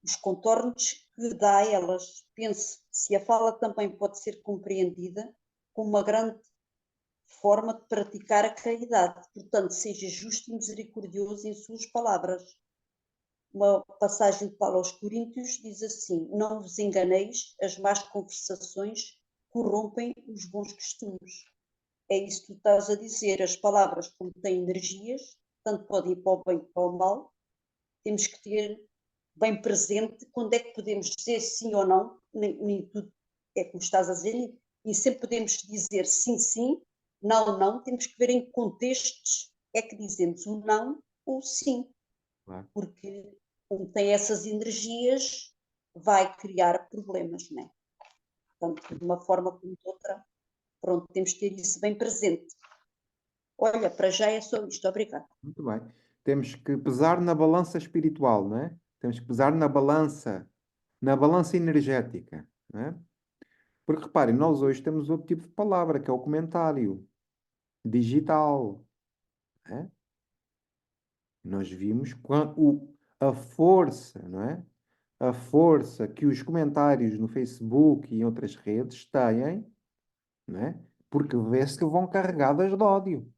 os contornos que dá a elas. Pense se a fala também pode ser compreendida como uma grande forma de praticar a caridade. Portanto, seja justo e misericordioso em suas palavras. Uma passagem de Paulo aos Coríntios diz assim: não vos enganeis, as más conversações corrompem os bons costumes. É isso que tu estás a dizer. As palavras, como têm energias, tanto podem ir para o bem como para o mal, temos que ter bem presente quando é que podemos dizer sim ou não, nem tudo é como estás a dizer, e sempre podemos dizer sim, sim, não, não, temos que ver em que contextos é que dizemos o não ou o sim, Claro. porque como tem essas energias, vai criar problemas, não é? Portanto, de uma forma como de outra, pronto, temos que ter isso bem presente. Olha, para já é só isto, obrigada. Muito bem. Temos que pesar na balança espiritual, não é? Temos que pesar na balança energética, não é? Porque reparem, nós hoje temos outro tipo de palavra, que é o comentário digital, não é? Nós vimos a força, não é? A força que os comentários no Facebook e em outras redes têm, não é? Porque vê-se que vão carregadas de ódio,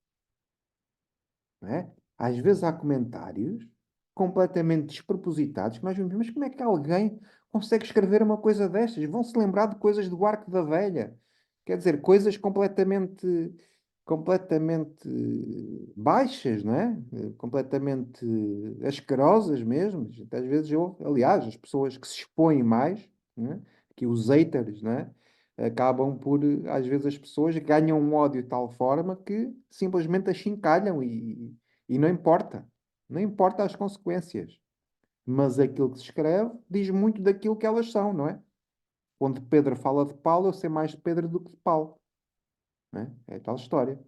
não é? Às vezes há comentários completamente despropositados que nós vemos, mas como é que alguém consegue escrever uma coisa destas? Vão se lembrar de coisas do Arco da Velha. Quer dizer, coisas completamente baixas, não é? Completamente asquerosas mesmo. Às vezes aliás, as pessoas que se expõem mais, não é? Que os haters, não é? Acabam por, às vezes as pessoas ganham um ódio de tal forma que simplesmente achincalham e não importa. Não importa as consequências. Mas aquilo que se escreve diz muito daquilo que elas são, não é? Quando Pedro fala de Paulo, eu sei mais de Pedro do que de Paulo. Não é? É tal história.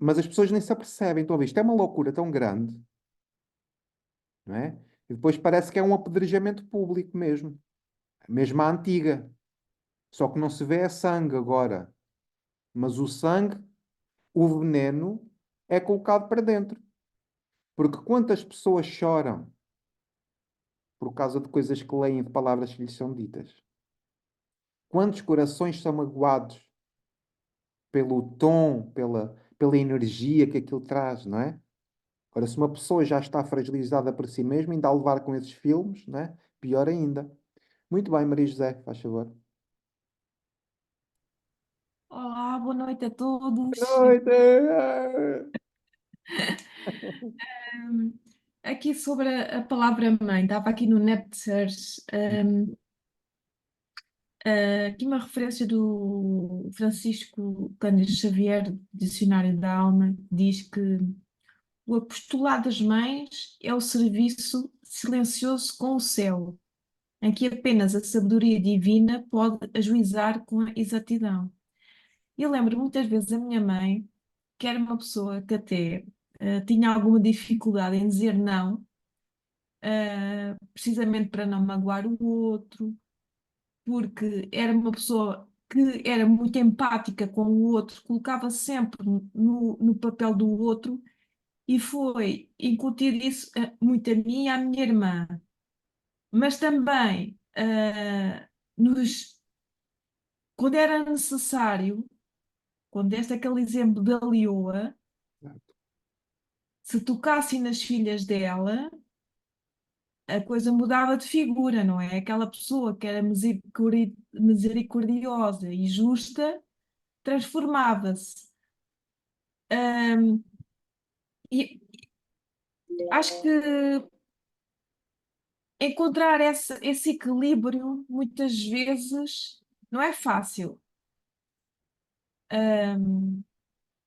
Mas as pessoas nem se apercebem. Estão a ver? Isto é uma loucura tão grande, não é? E depois parece que é um apedrejamento público mesmo. Mesmo à antiga. Só que não se vê é sangue agora. Mas o sangue, o veneno, é colocado para dentro. Porque quantas pessoas choram por causa de coisas que leem, de palavras que lhes são ditas? Quantos corações são magoados pelo tom, pela energia que aquilo traz, não é? Ora, se uma pessoa já está fragilizada por si mesma, ainda a levar com esses filmes, não é? Pior ainda. Muito bem, Maria José, faz favor. Olá, boa noite a todos. Boa noite! Hum, Aqui sobre a palavra mãe, estava aqui no NetSearch, aqui uma referência do Francisco Cândido Xavier, Dicionário da Alma, diz que o apostolado das mães é o serviço silencioso com o céu, em que apenas a sabedoria divina pode ajuizar com a exatidão. Eu lembro muitas vezes a minha mãe, que era uma pessoa que até tinha alguma dificuldade em dizer não, precisamente para não magoar o outro, porque era uma pessoa que era muito empática com o outro, colocava sempre no papel do outro e foi incutir isso muito a mim e à minha irmã. Mas também, quando era necessário, quando deste aquele exemplo da leoa, se tocassem nas filhas dela, a coisa mudava de figura, não é? Aquela pessoa que era misericordiosa e justa transformava-se. E acho que encontrar esse equilíbrio muitas vezes não é fácil.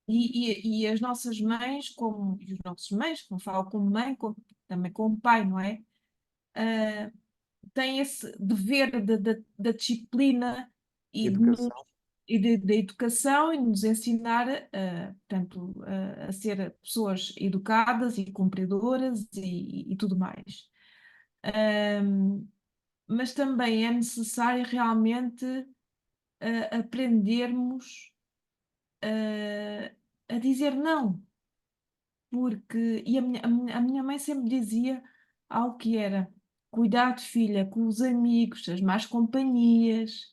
E as nossas mães, e os nossos mães, como falo como mãe, também como pai, não é? Tem esse dever da disciplina e Educação. da educação e nos ensinar portanto, a ser pessoas educadas e cumpridoras e tudo mais. Mas também é necessário realmente aprendermos a dizer não, porque a minha mãe sempre dizia algo que era: cuidado, filha, com os amigos, as más companhias.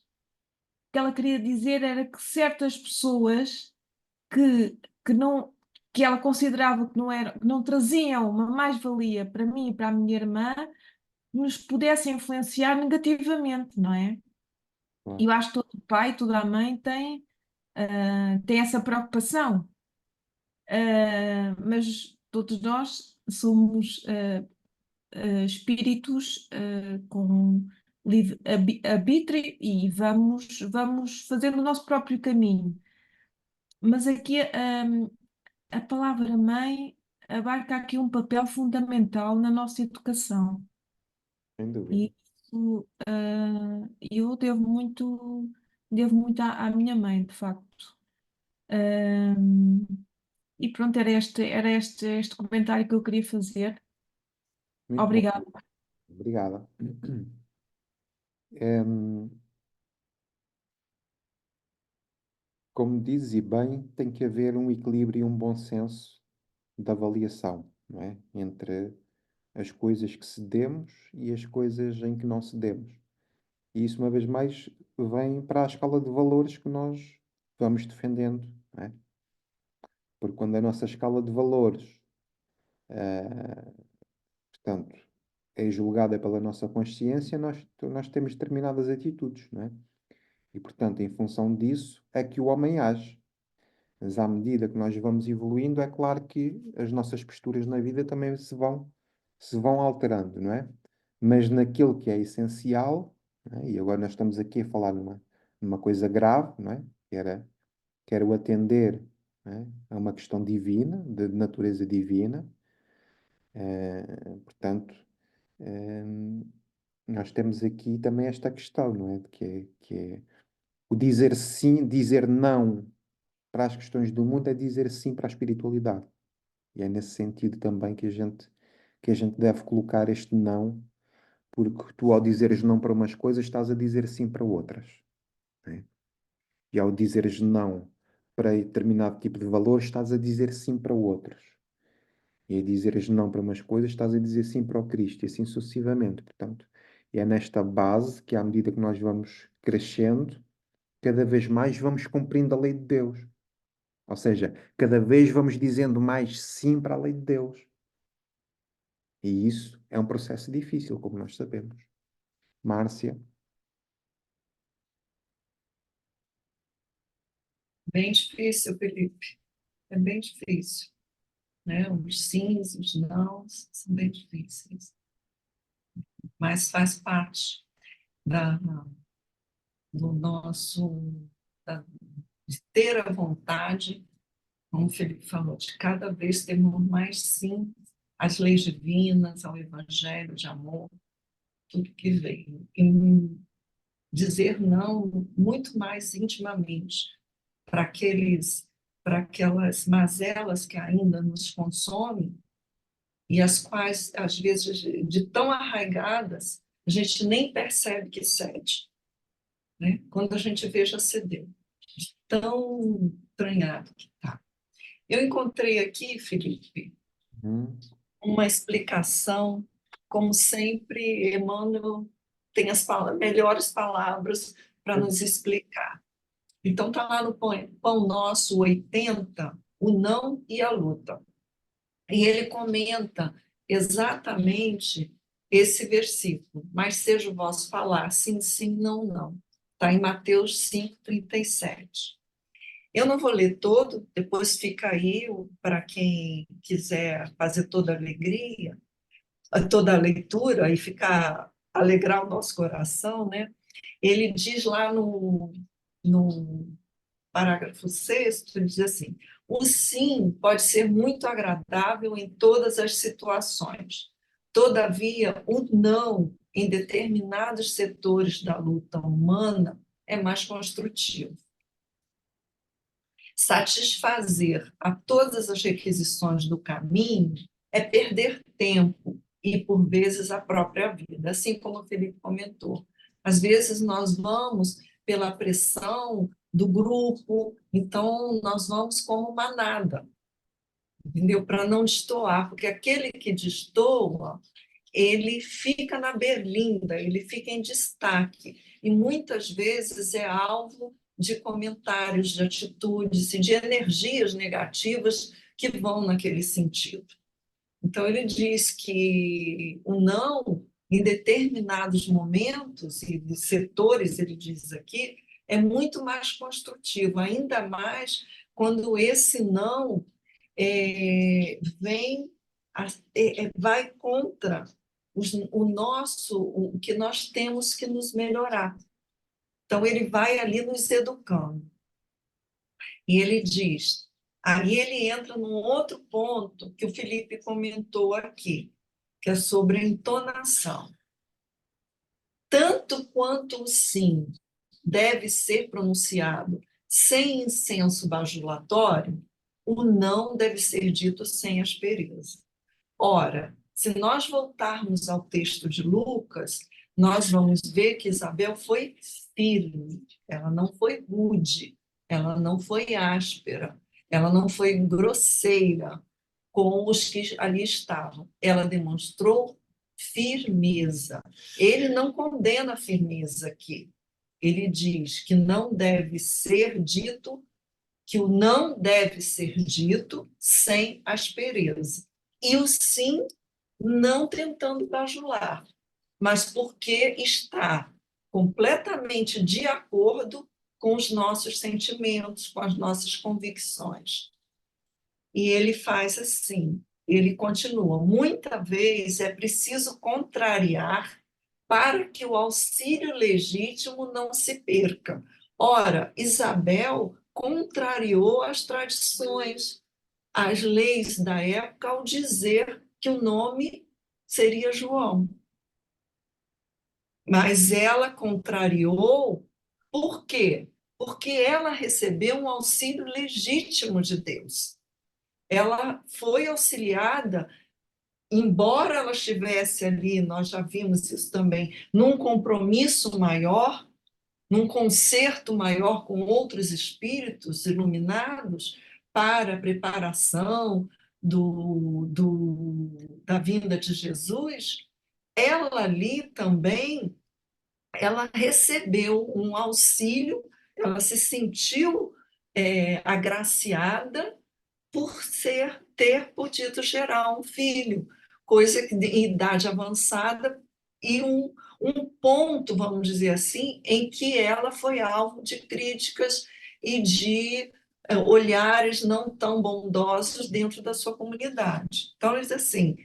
O que ela queria dizer era que certas pessoas que não, que ela considerava que não traziam uma mais-valia para mim e para a minha irmã, nos pudessem influenciar negativamente, não é? Claro. E eu acho que todo pai, toda a mãe tem essa preocupação. Mas todos nós somos espíritos com livre arbítrio e vamos fazer o nosso próprio caminho. Mas aqui a palavra mãe abarca aqui um papel fundamental na nossa educação. Sem dúvida. E isso, eu devo muito à minha mãe, de facto. E pronto, era este comentário que eu queria fazer. Muito bom. Obrigada. Obrigada. Em, como dizes e bem, tem que haver um equilíbrio e um bom senso de avaliação, não é? Entre as coisas que cedemos e as coisas em que não cedemos. E isso, uma vez mais, vem para a escala de valores que nós vamos defendendo, não é? Porque quando a nossa escala de valores, portanto, é julgada pela nossa consciência, nós temos determinadas atitudes, não é? E, portanto, em função disso, é que o homem age. Mas à medida que nós vamos evoluindo, é claro que as nossas posturas na vida também se vão alterando, não é? Mas naquilo que é essencial, não é? E agora nós estamos aqui a falar numa coisa grave, não é? Que era o atender, não é? A uma questão divina, de natureza divina. Portanto, eh, nós temos aqui também esta questão, não é? Que é o dizer sim, dizer não para as questões do mundo é dizer sim para a espiritualidade. E é nesse sentido também que a gente deve colocar este não, porque tu, ao dizeres não para umas coisas, estás a dizer sim para outras, né? E ao dizeres não para determinado tipo de valor, estás a dizer sim para outros. E a dizeres não para umas coisas, estás a dizer sim para o Cristo, e assim sucessivamente. Portanto, é nesta base que, à medida que nós vamos crescendo, cada vez mais vamos cumprindo a lei de Deus. Ou seja, cada vez vamos dizendo mais sim para a lei de Deus. E isso é um processo difícil, como nós sabemos. Márcia? Bem difícil, Felipe. É bem difícil, né? Os sims, os nãos são bem difíceis. Mas faz parte da, do nosso, de ter a vontade, como o Felipe falou, de cada vez termos mais sim às leis divinas, ao evangelho de amor, tudo que veio. E dizer não muito mais intimamente para aquelas mazelas que ainda nos consomem e as quais, às vezes, de tão arraigadas, a gente nem percebe que cede, né? Quando a gente vê, já cedeu. Tão entranhado que está. Eu encontrei aqui, Felipe, uma explicação, como sempre, Emmanuel tem as melhores palavras para nos explicar. Então, está lá no Pão Nosso 80, o não e a luta. E ele comenta exatamente esse versículo, mas seja o vosso falar, sim, sim, não, não. Está em Mateus 5:37. Eu não vou ler todo, depois fica aí para quem quiser fazer toda a alegria, toda a leitura e alegrar o nosso coração, né? Ele diz lá no parágrafo 6º, ele diz assim: o sim pode ser muito agradável em todas as situações, Todavia, o não em determinados setores da luta humana é mais construtivo. Satisfazer a todas as requisições do caminho é perder tempo e, por vezes, a própria vida, assim como o Felipe comentou. Às vezes nós vamos pela pressão do grupo, então nós vamos como manada, entendeu? Para não destoar, porque aquele que destoa, ele fica na berlinda, ele fica em destaque, e muitas vezes é alvo de comentários, de atitudes e de energias negativas que vão naquele sentido. Então, ele diz que o não, em determinados momentos e de setores, ele diz aqui, é muito mais construtivo, ainda mais quando esse não vem, vai contra o que nós temos que nos melhorar. Então, ele vai ali nos educando. E ele diz, aí ele entra num outro ponto que o Felipe comentou aqui, que é sobre a entonação. Tanto quanto o sim deve ser pronunciado sem incenso bajulatório, o não deve ser dito sem aspereza. Ora, se nós voltarmos ao texto de Lucas, nós vamos ver que Isabel foi firme, ela não foi rude, ela não foi áspera, ela não foi grosseira com os que ali estavam. Ela demonstrou firmeza. Ele não condena a firmeza aqui. Ele diz que não deve ser dito, que o não deve ser dito sem aspereza. E o sim, não tentando bajular, mas porque está completamente de acordo com os nossos sentimentos, com as nossas convicções. E ele faz assim, ele continua, muita vez é preciso contrariar para que o auxílio legítimo não se perca. Ora, Isabel contrariou as tradições, as leis da época, ao dizer que o nome seria João. Mas ela contrariou, por quê? Porque ela recebeu um auxílio legítimo de Deus. Ela foi auxiliada, embora ela estivesse ali, nós já vimos isso também, num compromisso maior, num concerto maior com outros espíritos iluminados para a preparação da vinda de Jesus, ela ali também, ela recebeu um auxílio, ela se sentiu agraciada por ter podido gerar um filho, coisa que em idade avançada e um ponto, vamos dizer assim, em que ela foi alvo de críticas e de olhares não tão bondosos dentro da sua comunidade. Então, ele diz assim,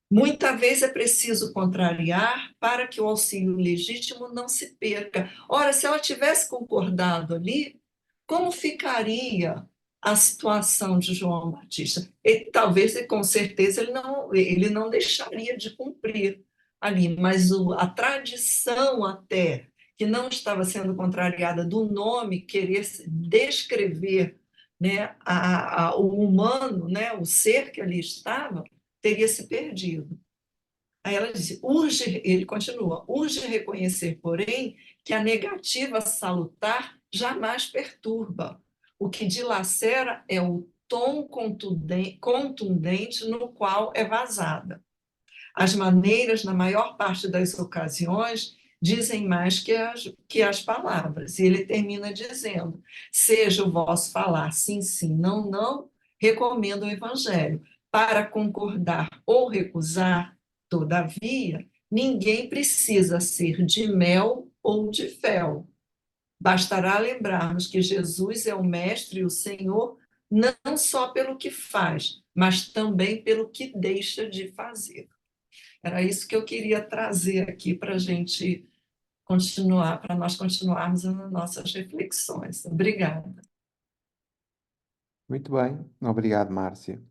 muita vez é preciso contrariar para que o auxílio legítimo não se perca. Ora, se ela tivesse concordado ali, como ficaria a situação de João Batista? Talvez, com certeza, ele não deixaria de cumprir ali, mas a tradição até, que não estava sendo contrariada do nome, querer descrever, né, o humano, né, o ser que ali estava, teria se perdido. Aí ela diz, ele continua, urge reconhecer, porém, que a negativa salutar jamais perturba. O que dilacera é o tom contundente no qual é vazada. As maneiras, na maior parte das ocasiões, dizem mais que as palavras. E ele termina dizendo, seja o vosso falar sim, sim, não, não, recomendo o Evangelho. Para concordar ou recusar, todavia, ninguém precisa ser de mel ou de fel. Bastará lembrarmos que Jesus é o Mestre e o Senhor, não só pelo que faz, mas também pelo que deixa de fazer. Era isso que eu queria trazer aqui para a gente continuar, para nós continuarmos as nossas reflexões. Obrigada. Muito bem, obrigado, Márcia.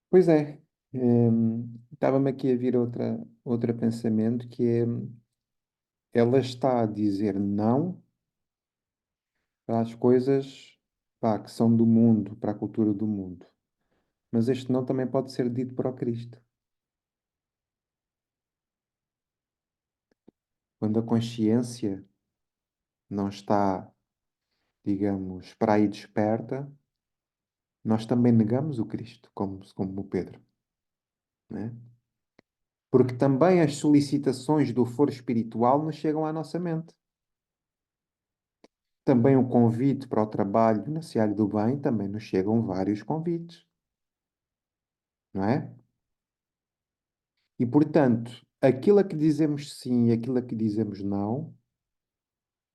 Pois é, Estava-me aqui a vir outra pensamento que é, ela está a dizer não para as coisas, pá, que são do mundo, para a cultura do mundo. Mas este não também pode ser dito para o Cristo. Quando a consciência não está, digamos, para aí desperta, nós também negamos o Cristo, como o Pedro, né? Porque também as solicitações do foro espiritual nos chegam à nossa mente. Também o convite para o trabalho na seara do bem, também nos chegam vários convites, não é? E, portanto, aquilo a que dizemos sim e aquilo a que dizemos não,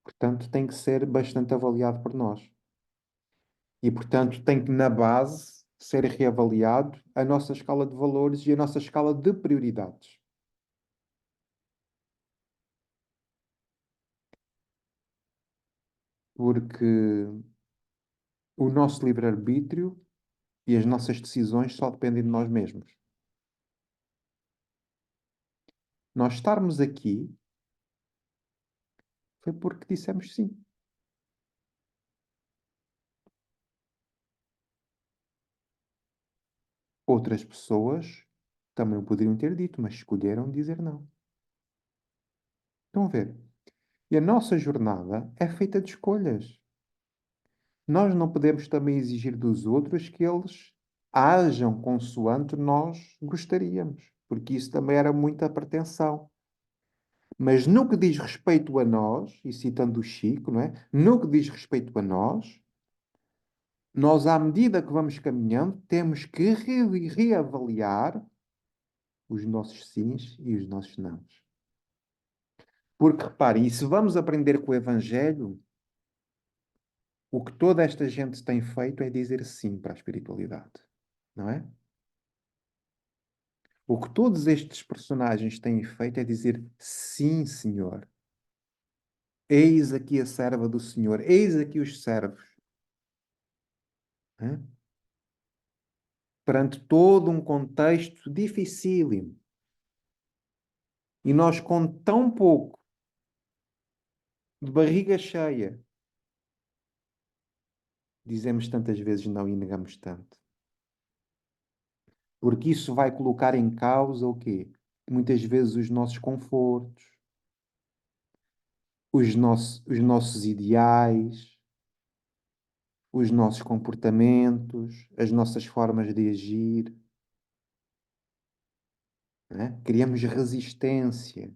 portanto, tem que ser bastante avaliado por nós. E, portanto, tem que, na base, ser reavaliado a nossa escala de valores e a nossa escala de prioridades. Porque o nosso livre-arbítrio e as nossas decisões só dependem de nós mesmos. Nós estarmos aqui foi porque dissemos sim. Outras pessoas também o poderiam ter dito, mas escolheram dizer não. Estão a ver? E a nossa jornada é feita de escolhas. Nós não podemos também exigir dos outros que eles ajam consoante nós gostaríamos, porque isso também era muita pretensão. Mas no que diz respeito a nós, e citando o Chico, não é? No que diz respeito a nós, à medida que vamos caminhando, temos que reavaliar os nossos sims e os nossos nãos. Porque reparem, e se vamos aprender com o Evangelho, o que toda esta gente tem feito é dizer sim para a espiritualidade, não é? O que todos estes personagens têm feito é dizer sim, Senhor. Eis aqui a serva do Senhor, eis aqui os servos. Hã? Perante todo um contexto dificílimo. E nós, com tão pouco, de barriga cheia, dizemos tantas vezes não e negamos tanto. Porque isso vai colocar em causa o quê? Muitas vezes os nossos confortos, os nossos ideais, os nossos comportamentos, as nossas formas de agir. Né? Criamos resistência,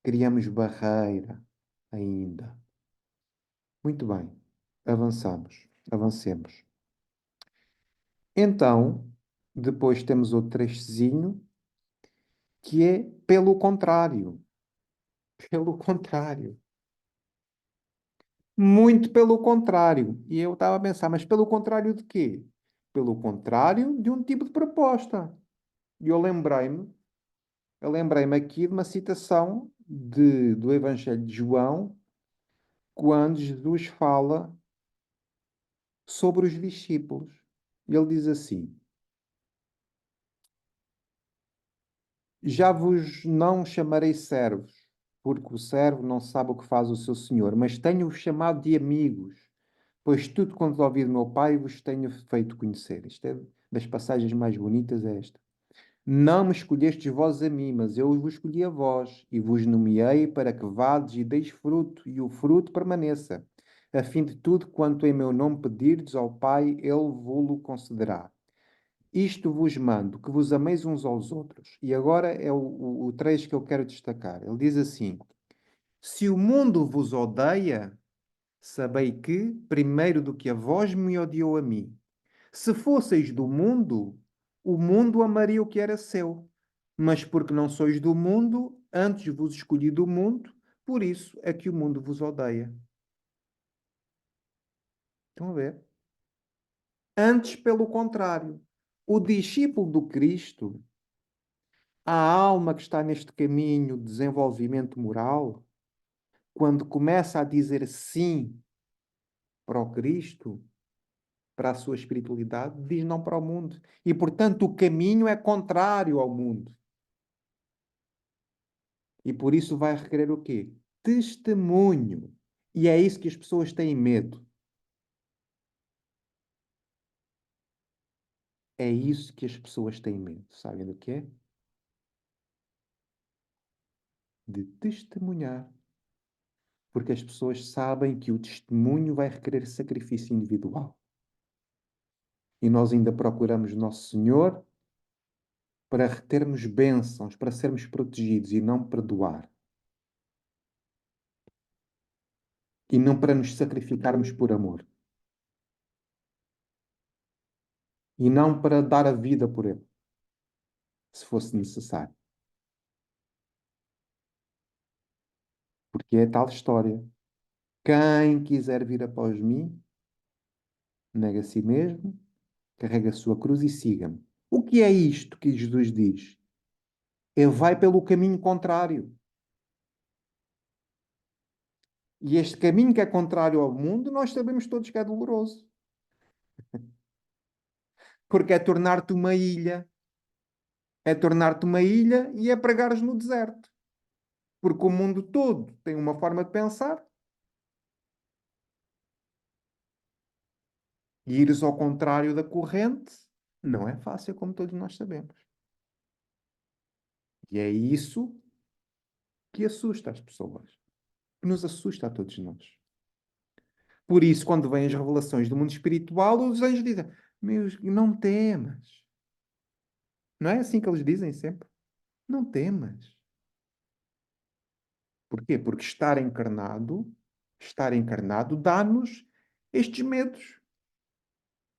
criamos barreira ainda. Muito bem, avancemos. Então, depois temos outro trechozinho, que é pelo contrário. Pelo contrário. Muito pelo contrário. E eu estava a pensar, mas pelo contrário de quê? Pelo contrário de um tipo de proposta. E eu lembrei-me aqui de uma citação do Evangelho de João, quando Jesus fala sobre os discípulos. Ele diz assim: já vos não chamarei servos, porque o servo não sabe o que faz o seu senhor, mas tenho-vos chamado de amigos, pois tudo quanto ouvi do meu Pai vos tenho feito conhecer. Isto é das passagens mais bonitas, é esta. Não me escolhestes vós a mim, mas eu vos escolhi a vós, e vos nomeei para que vades e deis fruto, e o fruto permaneça, a fim de tudo quanto em meu nome pedirdes ao Pai, Ele vô-lo concederá. Isto vos mando, que vos ameis uns aos outros. E agora é o trecho que eu quero destacar. Ele diz assim: se o mundo vos odeia, sabei que, primeiro do que a vós, me odiou a mim. Se fosseis do mundo, o mundo amaria o que era seu. Mas porque não sois do mundo, antes vos escolhi do mundo, por isso é que o mundo vos odeia. Estão a ver? Antes, pelo contrário, o discípulo do Cristo, a alma que está neste caminho de desenvolvimento moral, quando começa a dizer sim para o Cristo, para a sua espiritualidade, diz não para o mundo. E, portanto, o caminho é contrário ao mundo. E por isso vai requerer o quê? Testemunho. E é isso que as pessoas têm medo. É isso que as pessoas têm medo. Sabem do quê? De testemunhar. Porque as pessoas sabem que o testemunho vai requerer sacrifício individual. E nós ainda procuramos Nosso Senhor para retermos bênçãos, para sermos protegidos e não perdoar. E não para nos sacrificarmos por amor. E não para dar a vida por Ele, se fosse necessário. Porque é tal história. Quem quiser vir após mim, nega a si mesmo, carrega a sua cruz e siga-me. O que é isto que Jesus diz? Ele vai pelo caminho contrário. E este caminho que é contrário ao mundo, nós sabemos todos que é doloroso. Porque é tornar-te uma ilha. É tornar-te uma ilha e é pregares no deserto. Porque o mundo todo tem uma forma de pensar. E ires ao contrário da corrente não é fácil, como todos nós sabemos. E é isso que assusta as pessoas. Que nos assusta a todos nós. Por isso, quando vêm as revelações do mundo espiritual, os anjos dizem: Meus, não temas. Não é assim que eles dizem sempre? Não temas. Porquê? Porque estar encarnado dá-nos estes medos,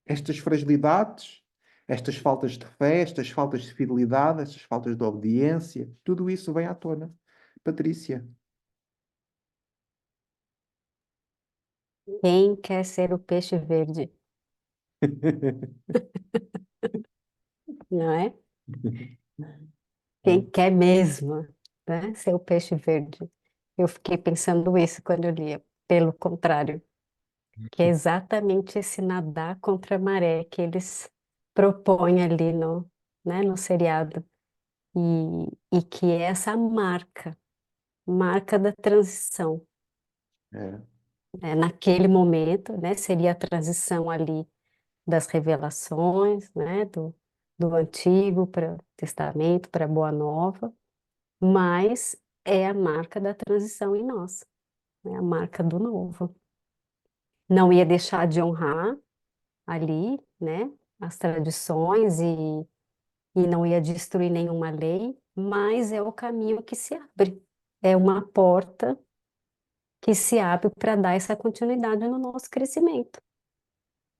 estas fragilidades, estas faltas de fé, estas faltas de fidelidade, estas faltas de obediência. Tudo isso vem à tona. Patrícia. Quem quer ser o peixe verde, não é? Quem quer mesmo, né, ser o peixe verde. Eu fiquei pensando isso quando eu lia. Pelo contrário, que é exatamente esse nadar contra a maré que eles propõem ali né, no seriado. E que é essa marca da transição. É. Naquele momento, né, seria a transição ali das revelações, né, do Antigo para o Testamento, para a Boa Nova, mas é a marca da transição em nós, né, a marca do novo. Não ia deixar de honrar ali, né, as tradições e não ia destruir nenhuma lei, mas é o caminho que se abre, é uma porta que se abre para dar essa continuidade no nosso crescimento,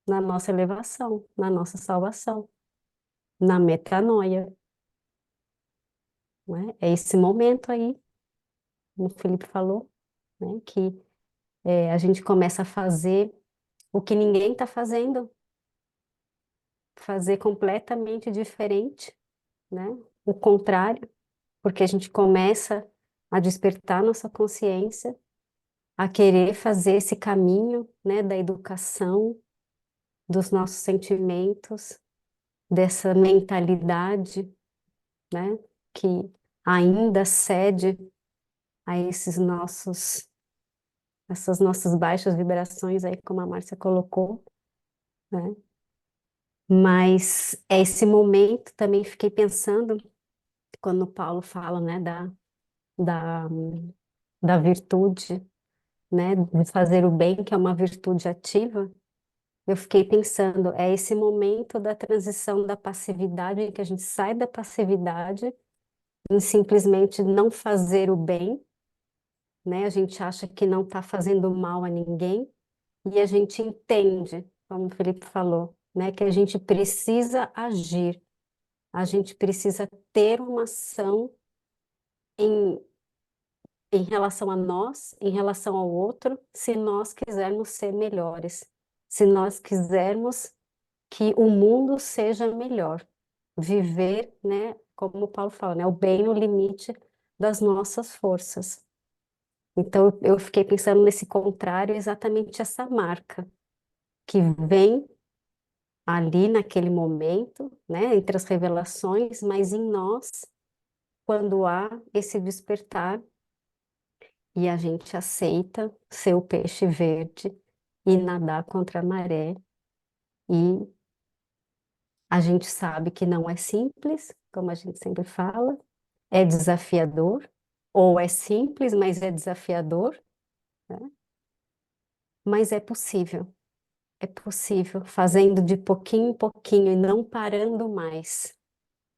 na nossa elevação, na nossa salvação, na metanoia, né? É esse momento aí, como o Felipe falou, né, que a gente começa a fazer o que ninguém está fazendo, fazer completamente diferente, né? O contrário, porque a gente começa a despertar nossa consciência, a querer fazer esse caminho, né, da educação, dos nossos sentimentos, dessa mentalidade, né, que ainda cede a essas nossas baixas vibrações aí, como a Márcia colocou, né? Mas é esse momento também fiquei pensando quando o Paulo fala, né, da, da virtude, né, de fazer o bem, que é uma virtude ativa. Eu fiquei pensando, é esse momento da transição da passividade, em que a gente sai da passividade em simplesmente não fazer o bem, né? A gente acha que não está fazendo mal a ninguém e a gente entende, como o Felipe falou, né? Que a gente precisa agir, a gente precisa ter uma ação em, em relação a nós, em relação ao outro, se nós quisermos ser melhores, se nós quisermos que o mundo seja melhor, viver, né? Como o Paulo fala, né? O bem no limite das nossas forças. Então, eu fiquei pensando nesse contrário, exatamente essa marca que vem ali naquele momento, né, entre as revelações, mas em nós, quando há esse despertar e a gente aceita ser o peixe verde e nadar contra a maré, e a gente sabe que não é simples, como a gente sempre fala, é desafiador, ou é simples, mas é desafiador, né? Mas é possível, fazendo de pouquinho em pouquinho e não parando mais.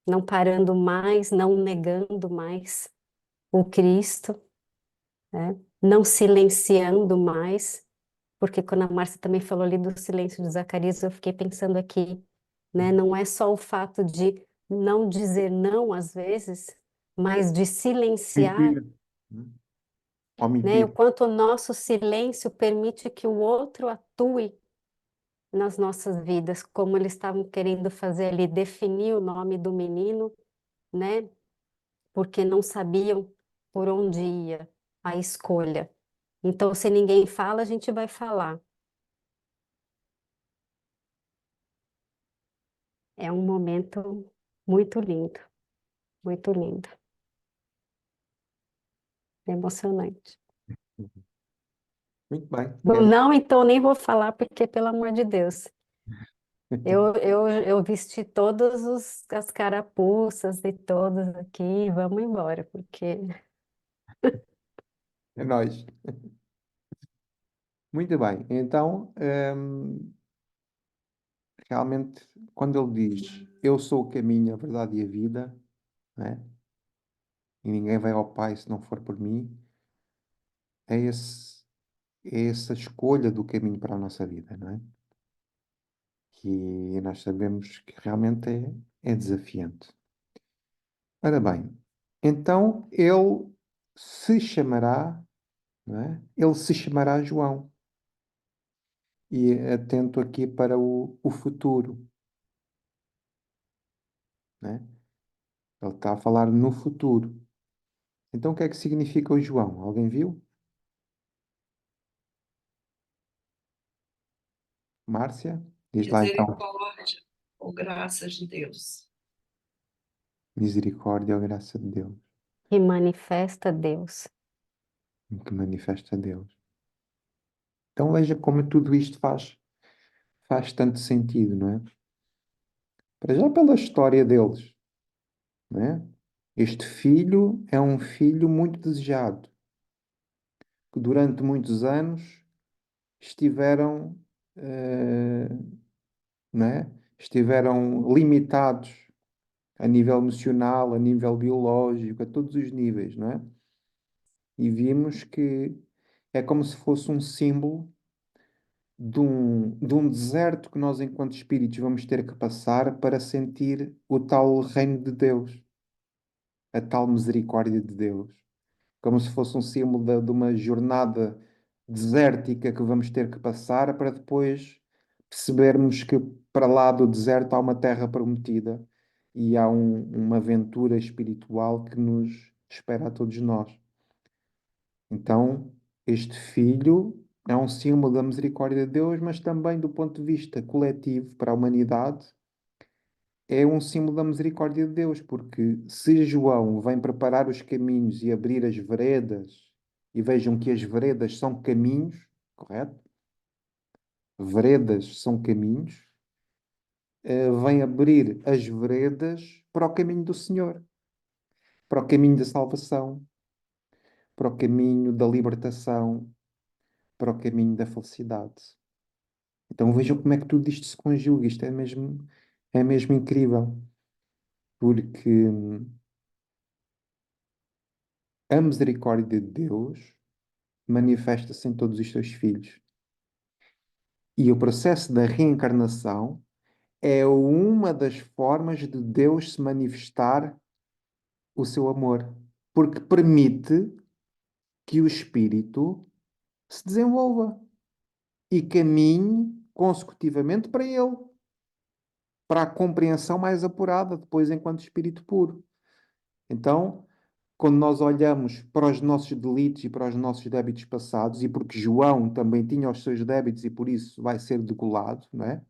Não parando mais, não negando mais o Cristo, né? Não silenciando mais, porque quando a Márcia também falou ali do silêncio de Zacarias, eu fiquei pensando aqui, né? Não é só o fato de não dizer não às vezes, mas de silenciar, Mentir. Ou né? O mentir. quanto o nosso silêncio permite que o outro atue nas nossas vidas, como eles estavam querendo fazer ali, definir o nome do menino, né? Porque não sabiam por onde ia a escolha. Então, se ninguém fala, a gente vai falar. É um momento muito lindo, emocionante. Muito bem. Do não, então nem vou falar, porque, pelo amor de Deus, eu vesti todas as carapuças de todas aqui, vamos embora, porque É nóis. Muito bem. Então, realmente, quando ele diz eu sou o caminho, a verdade e a vida, né? E ninguém vai ao Pai se não for por mim, é esse, é essa escolha do caminho para a nossa vida, não é? Que nós sabemos que realmente é desafiante. Ora bem, então ele se chamará, não é? Ele se chamará João. E atento aqui para o futuro, né? Ele está a falar no futuro. Então o que é que significa o João? Alguém viu? Márcia? Diz lá então. Misericórdia ou graças de Deus. Misericórdia ou graça de Deus, que manifesta Deus. que manifesta Deus. Então veja como tudo isto faz tanto sentido, não é? Para já pela história deles, não é? Este filho é um filho muito desejado, que durante muitos anos estiveram, eh, não é? Estiveram limitados a nível emocional, a nível biológico, a todos os níveis, não é? E vimos que é como se fosse um símbolo de um deserto que nós, enquanto espíritos, vamos ter que passar para sentir o tal reino de Deus, a tal misericórdia de Deus, como se fosse um símbolo de uma jornada desértica que vamos ter que passar para depois percebermos que para lá do deserto há uma terra prometida e há uma aventura espiritual que nos espera a todos nós. Então, este filho é um símbolo da misericórdia de Deus, mas também do ponto de vista coletivo para a humanidade, é um símbolo da misericórdia de Deus, porque se João vem preparar os caminhos e abrir as veredas, e vejam que as veredas são caminhos, correto? Veredas são caminhos, vem abrir as veredas para o caminho do Senhor, para o caminho da salvação, para o caminho da libertação, para o caminho da felicidade. Então vejam como é que tudo isto se conjuga, isto é mesmo incrível, porque a misericórdia de Deus manifesta-se em todos os seus filhos. E o processo da reencarnação é uma das formas de Deus se manifestar o seu amor, porque permite que o espírito se desenvolva e caminhe consecutivamente para ele, para a compreensão mais apurada, depois enquanto espírito puro. Então, quando nós olhamos para os nossos delitos e para os nossos débitos passados, e porque João também tinha os seus débitos e por isso vai ser degolado, não é?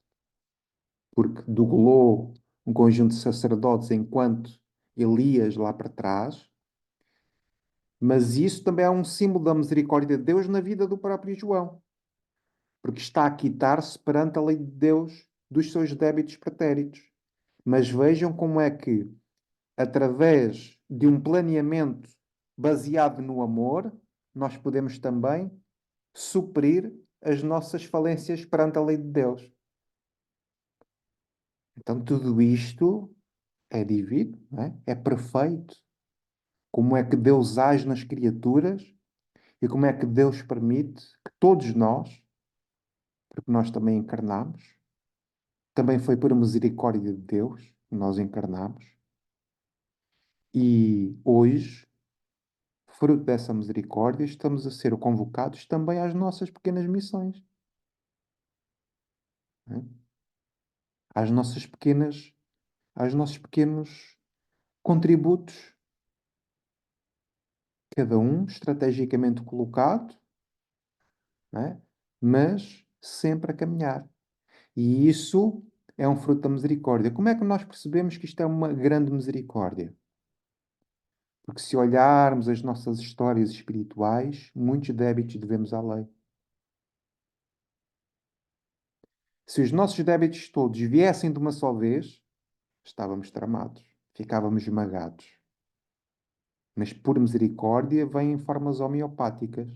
porque degolou um conjunto de sacerdotes enquanto Elias lá para trás, mas isso também é um símbolo da misericórdia de Deus na vida do próprio João, porque está a quitar-se perante a lei de Deus dos seus débitos pretéritos. Mas vejam como é que, através de um planeamento baseado no amor, nós podemos também suprir as nossas falências perante a lei de Deus. Então, tudo isto é divino, não é? É perfeito. Como é que Deus age nas criaturas e como é que Deus permite que todos nós, porque nós também encarnamos, também foi por misericórdia de Deus que nós encarnamos, e hoje, fruto dessa misericórdia, estamos a ser convocados também às nossas pequenas missões, não é? Às nossas pequenas, aos nossos pequenos contributos, cada um estrategicamente colocado, não é? Mas sempre a caminhar. E isso é um fruto da misericórdia. Como é que nós percebemos que isto é uma grande misericórdia? Porque se olharmos as nossas histórias espirituais, muitos débitos devemos à lei. Se os nossos débitos todos viessem de uma só vez, estávamos tramados, ficávamos esmagados. Mas por misericórdia vêm em formas homeopáticas,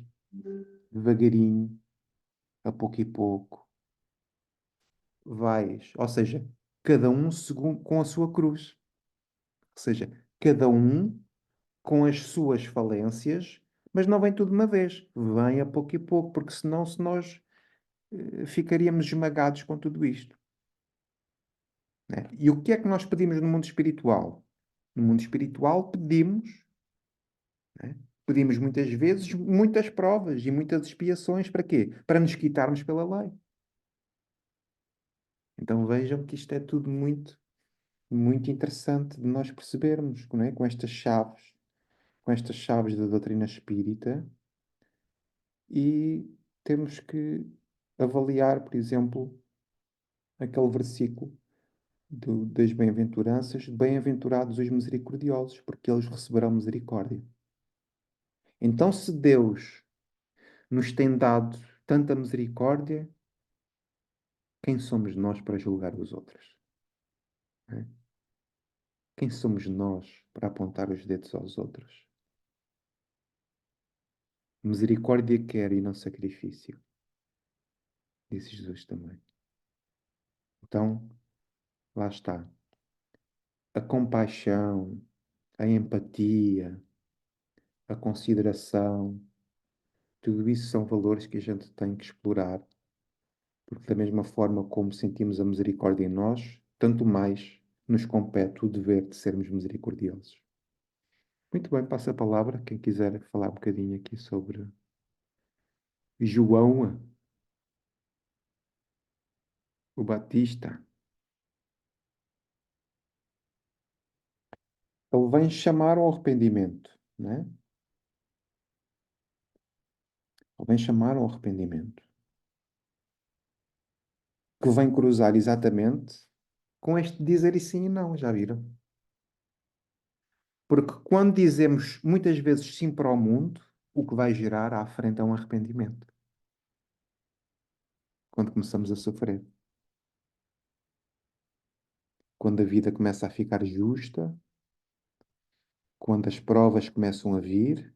devagarinho, a pouco e pouco. Vais, ou seja, cada um segundo, com a sua cruz. Ou seja, cada um com as suas falências, mas não vem tudo de uma vez. Vem a pouco e pouco, porque senão se nós ficaríamos esmagados com tudo isto, né? E o que é que nós pedimos no mundo espiritual? No mundo espiritual pedimos, né? Pedimos muitas vezes muitas provas e muitas expiações. Para quê? Para nos quitarmos pela lei. Então vejam que isto é tudo muito, muito interessante de nós percebermos, não é? Com estas chaves da doutrina espírita, e temos que avaliar, por exemplo, aquele versículo das bem-aventuranças: bem-aventurados os misericordiosos, porque eles receberão misericórdia. Então, se Deus nos tem dado tanta misericórdia, quem somos nós para julgar os outros? Não é? Quem somos nós para apontar os dedos aos outros? Misericórdia quer e não sacrifício, disse Jesus também. Então, lá está. A compaixão, a empatia, a consideração, tudo isso são valores que a gente tem que explorar, porque da mesma forma como sentimos a misericórdia em nós, tanto mais nos compete o dever de sermos misericordiosos. Muito bem, passo a palavra quem quiser falar um bocadinho aqui sobre João, o Batista. Ele vem chamar ao arrependimento, não é? Ele vem chamar ao arrependimento, que vem cruzar exatamente com este dizer e sim e não, já viram? Porque quando dizemos muitas vezes sim para o mundo, o que vai gerar à frente é um arrependimento. Quando começamos a sofrer. Quando a vida começa a ficar justa, quando as provas começam a vir,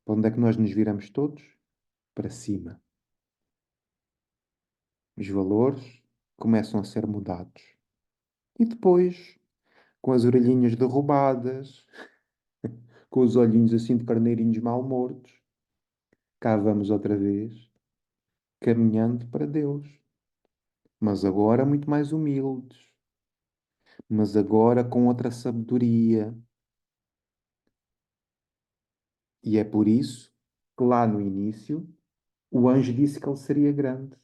para onde é que nós nos viramos todos? Para cima. Os valores começam a ser mudados. E depois, com as orelhinhas derrubadas, com os olhinhos assim de carneirinhos mal mortos, cá vamos outra vez, caminhando para Deus. Mas agora muito mais humildes. Mas agora com outra sabedoria. E é por isso que lá no início o anjo disse que ele seria grande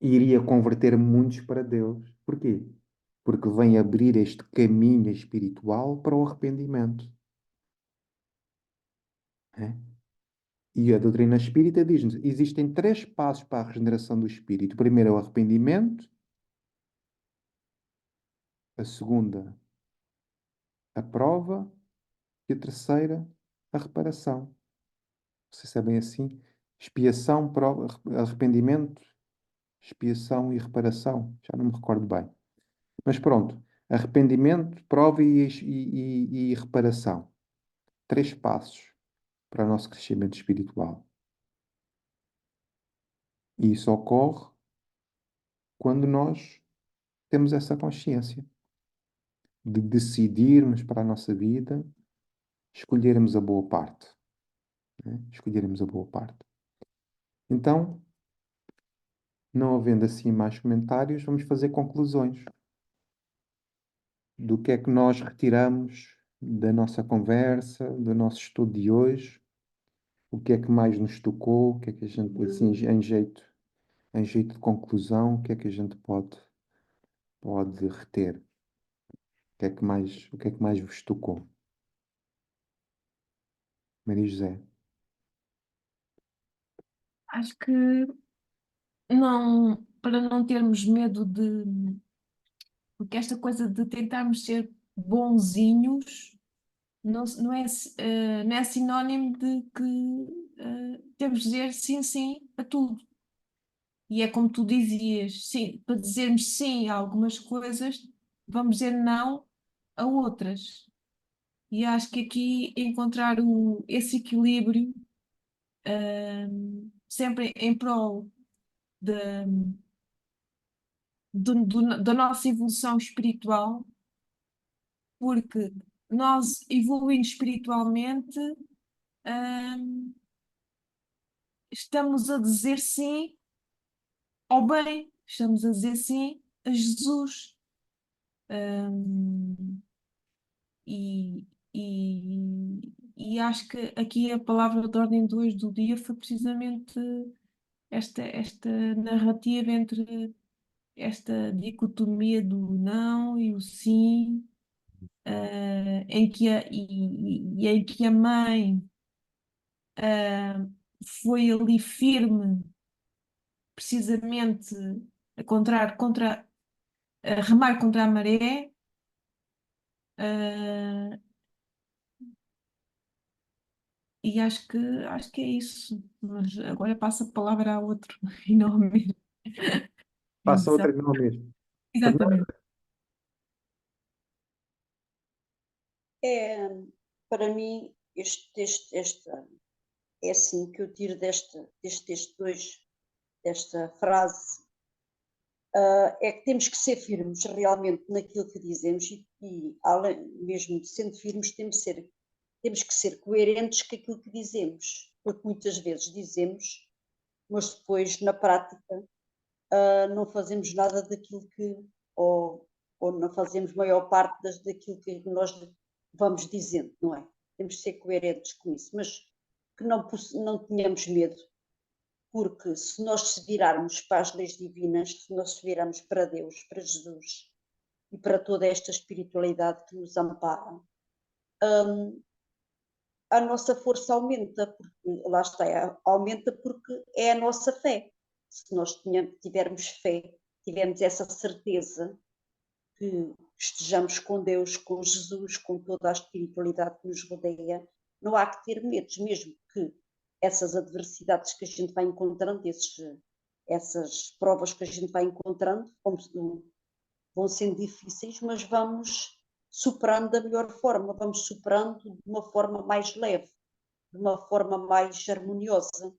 e iria converter muitos para Deus. Porquê? Porque vem abrir este caminho espiritual para o arrependimento. É? E a doutrina espírita diz-nos: existem três passos para a regeneração do espírito. O primeiro é o arrependimento, a segunda, a prova, e a terceira, a reparação. Não sei se é bem assim. Expiação, prova, arrependimento, expiação e reparação. Já não me recordo bem. Mas pronto, arrependimento, prova e reparação. 3 passos para o nosso crescimento espiritual. E isso ocorre quando nós temos essa consciência de decidirmos para a nossa vida, escolhermos a boa parte, né? Escolhermos a boa parte. Então, não havendo assim mais comentários, vamos fazer conclusões do que é que nós retiramos da nossa conversa, do nosso estudo de hoje, o que é que mais nos tocou, o que é que a gente, assim, em jeito de conclusão, o que é que a gente pode reter, o que é que mais vos tocou? Maria José. Acho que não, para não termos medo de. Porque esta coisa de tentarmos ser bonzinhos não é sinónimo de que temos de dizer sim, sim a tudo. E é como tu dizias, sim, para dizermos sim a algumas coisas, vamos dizer não a outras. E acho que aqui encontrar esse equilíbrio, sempre em prol da, da nossa evolução espiritual, porque nós evoluindo espiritualmente, estamos a dizer sim ao bem, estamos a dizer sim a Jesus. Hum, e, e acho que aqui a palavra de ordem 2 do dia foi precisamente esta narrativa entre esta dicotomia do não e o sim, em que a mãe foi ali firme, precisamente a remar contra a maré. E acho que é isso. Mas agora passa a palavra a outro e não ao mesmo. Passa outra que não é mesmo. Exatamente. É, para mim, é assim que eu tiro deste texto 2, desta frase, é que temos que ser firmes realmente naquilo que dizemos e além, mesmo sendo firmes, temos que ser coerentes com aquilo que dizemos, porque muitas vezes dizemos, mas depois na prática não fazemos nada daquilo que, ou não fazemos maior parte daquilo que nós vamos dizendo, não é? Temos que ser coerentes com isso, mas que não tenhamos medo, porque se nós se virarmos para as leis divinas, se nós se virarmos para Deus, para Jesus e para toda esta espiritualidade que nos ampara, a nossa força aumenta, porque lá está, aumenta porque é a nossa fé. Se nós tivermos fé, tivermos essa certeza que estejamos com Deus, com Jesus, com toda a espiritualidade que nos rodeia, não há que ter medos, mesmo que essas adversidades que a gente vai encontrando, essas provas que a gente vai encontrando, vão sendo difíceis, mas vamos superando da melhor forma, vamos superando de uma forma mais leve, de uma forma mais harmoniosa.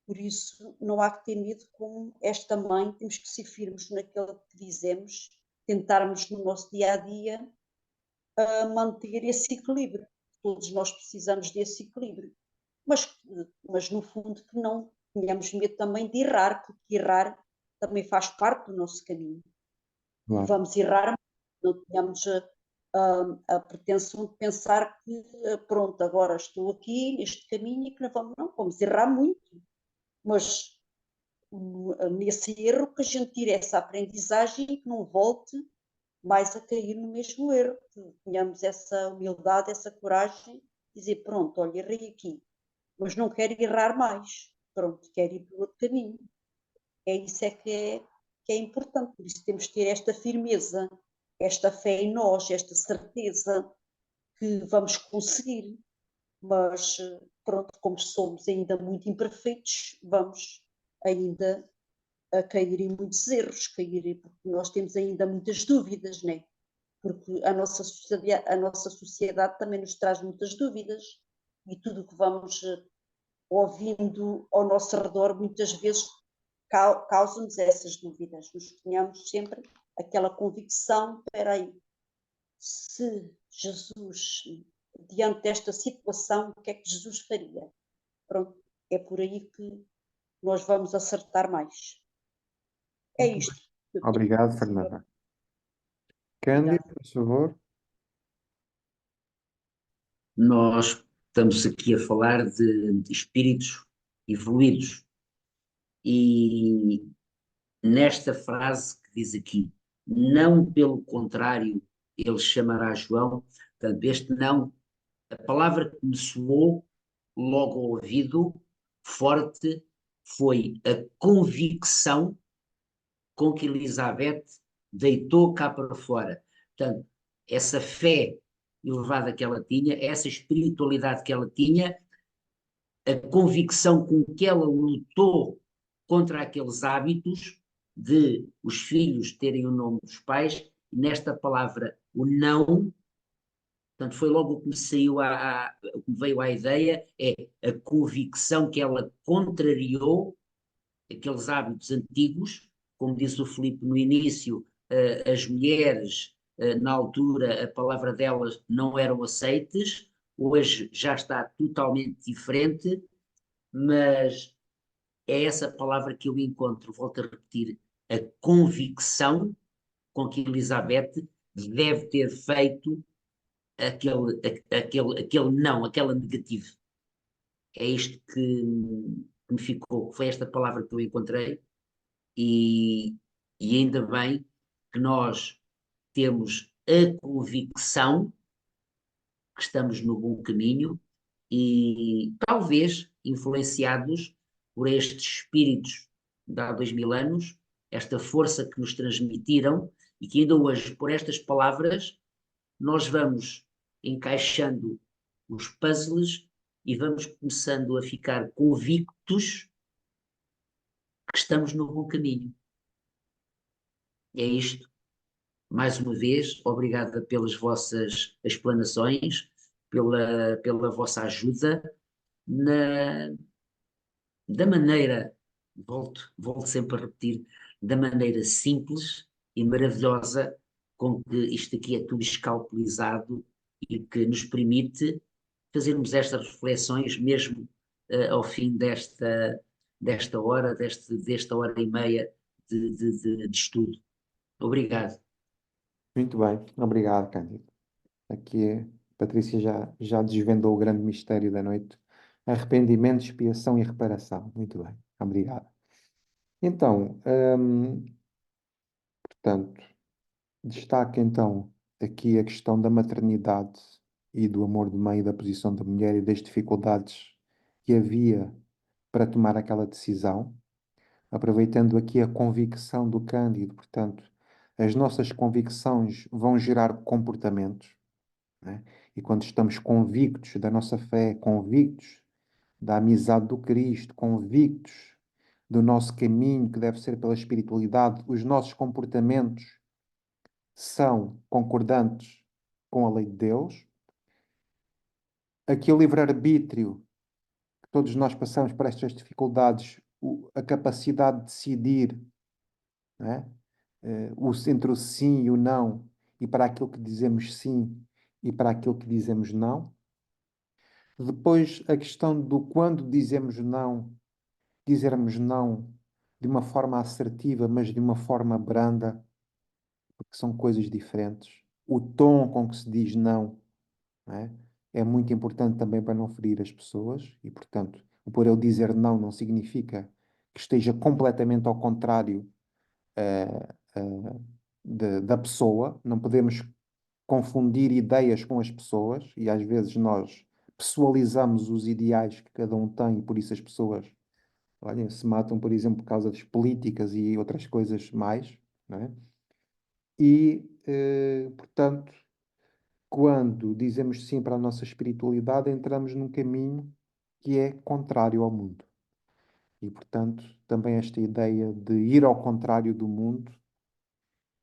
Por isso, não há que ter medo com esta mãe, temos que ser firmes naquilo que dizemos, tentarmos no nosso dia a dia manter esse equilíbrio. Todos nós precisamos desse equilíbrio. Mas no fundo, que não tenhamos medo também de errar, porque errar também faz parte do nosso caminho. Claro. E vamos errar, não tenhamos a pretensão de pensar que, pronto, agora estou aqui neste caminho e que não vamos errar muito. Mas nesse erro que a gente tire essa aprendizagem e que não volte mais a cair no mesmo erro, que tenhamos essa humildade, essa coragem, dizer, pronto, olha, errei aqui, mas não quero errar mais, pronto, quero ir por outro caminho. É isso que é importante, por isso temos que ter esta firmeza esta fé em nós, esta certeza que vamos conseguir. Mas pronto, como somos ainda muito imperfeitos, vamos ainda a cair em muitos erros, porque nós temos ainda muitas dúvidas, né? Porque a nossa sociedade também nos traz muitas dúvidas e tudo o que vamos ouvindo ao nosso redor muitas vezes causa-nos essas dúvidas. Nos tenhamos sempre aquela convicção, espera aí, se Jesus, diante desta situação, o que é que Jesus faria? Pronto, é por aí que nós vamos acertar mais. É Muito bem. isto que eu tenho Obrigado, a dizer. Fernanda. Cândido, Obrigada. por favor. Nós estamos aqui a falar de espíritos evoluídos e nesta frase que diz aqui, não pelo contrário, ele chamará João, portanto, este não, a palavra que me soou logo ao ouvido, forte, foi a convicção com que Elizabeth deitou cá para fora. Portanto, essa fé elevada que ela tinha, essa espiritualidade que ela tinha, a convicção com que ela lutou contra aqueles hábitos de os filhos terem o nome dos pais, e nesta palavra, o não, portanto, foi logo o que me saiu, o que me veio à ideia, é a convicção que ela contrariou aqueles hábitos antigos, como disse o Filipe no início, as mulheres, na altura, a palavra delas não eram aceites, hoje já está totalmente diferente, mas é essa palavra que eu encontro, volto a repetir, a convicção com que Elizabeth deve ter feito aquele não, aquela negativa. É isto que me ficou, foi esta palavra que eu encontrei, e, e ainda bem que nós temos a convicção que estamos no bom caminho e talvez influenciados por estes espíritos de há 2000 anos, esta força que nos transmitiram e que ainda hoje, por estas palavras, nós vamos encaixando os puzzles e vamos começando a ficar convictos que estamos no bom caminho. É isto. Mais uma vez, obrigada pelas vossas explanações, pela vossa ajuda na, da maneira, volto sempre a repetir, da maneira simples e maravilhosa com que isto aqui é tudo escalpelizado e que nos permite fazermos estas reflexões mesmo ao fim desta hora, desta hora e meia de estudo. Obrigado. Muito bem. Obrigado, Cândido. Aqui a Patrícia já desvendou o grande mistério da noite. Arrependimento, expiação e reparação. Muito bem. Obrigado. Então, portanto, destaque então aqui a questão da maternidade e do amor de mãe e da posição da mulher e das dificuldades que havia para tomar aquela decisão, aproveitando aqui a convicção do Cândido, portanto, as nossas convicções vão gerar comportamentos, né? E quando estamos convictos da nossa fé, convictos da amizade do Cristo, convictos do nosso caminho que deve ser pela espiritualidade, os nossos comportamentos são concordantes com a lei de Deus. Aqui o livre-arbítrio, que todos nós passamos por estas dificuldades, a capacidade de decidir, né? Entre o sim e o não, e para aquilo que dizemos sim e para aquilo que dizemos não. Depois, a questão do quando dizermos não de uma forma assertiva, mas de uma forma branda, porque são coisas diferentes. O tom com que se diz não, não é? É muito importante também para não ferir as pessoas e, portanto, por eu dizer não não significa que esteja completamente ao contrário da pessoa. Não podemos confundir ideias com as pessoas e às vezes nós pessoalizamos os ideais que cada um tem e por isso as pessoas, olhem, se matam, por exemplo, por causa das políticas e outras coisas mais, não é? E portanto, quando dizemos sim para a nossa espiritualidade, entramos num caminho que é contrário ao mundo. E, portanto, também esta ideia de ir ao contrário do mundo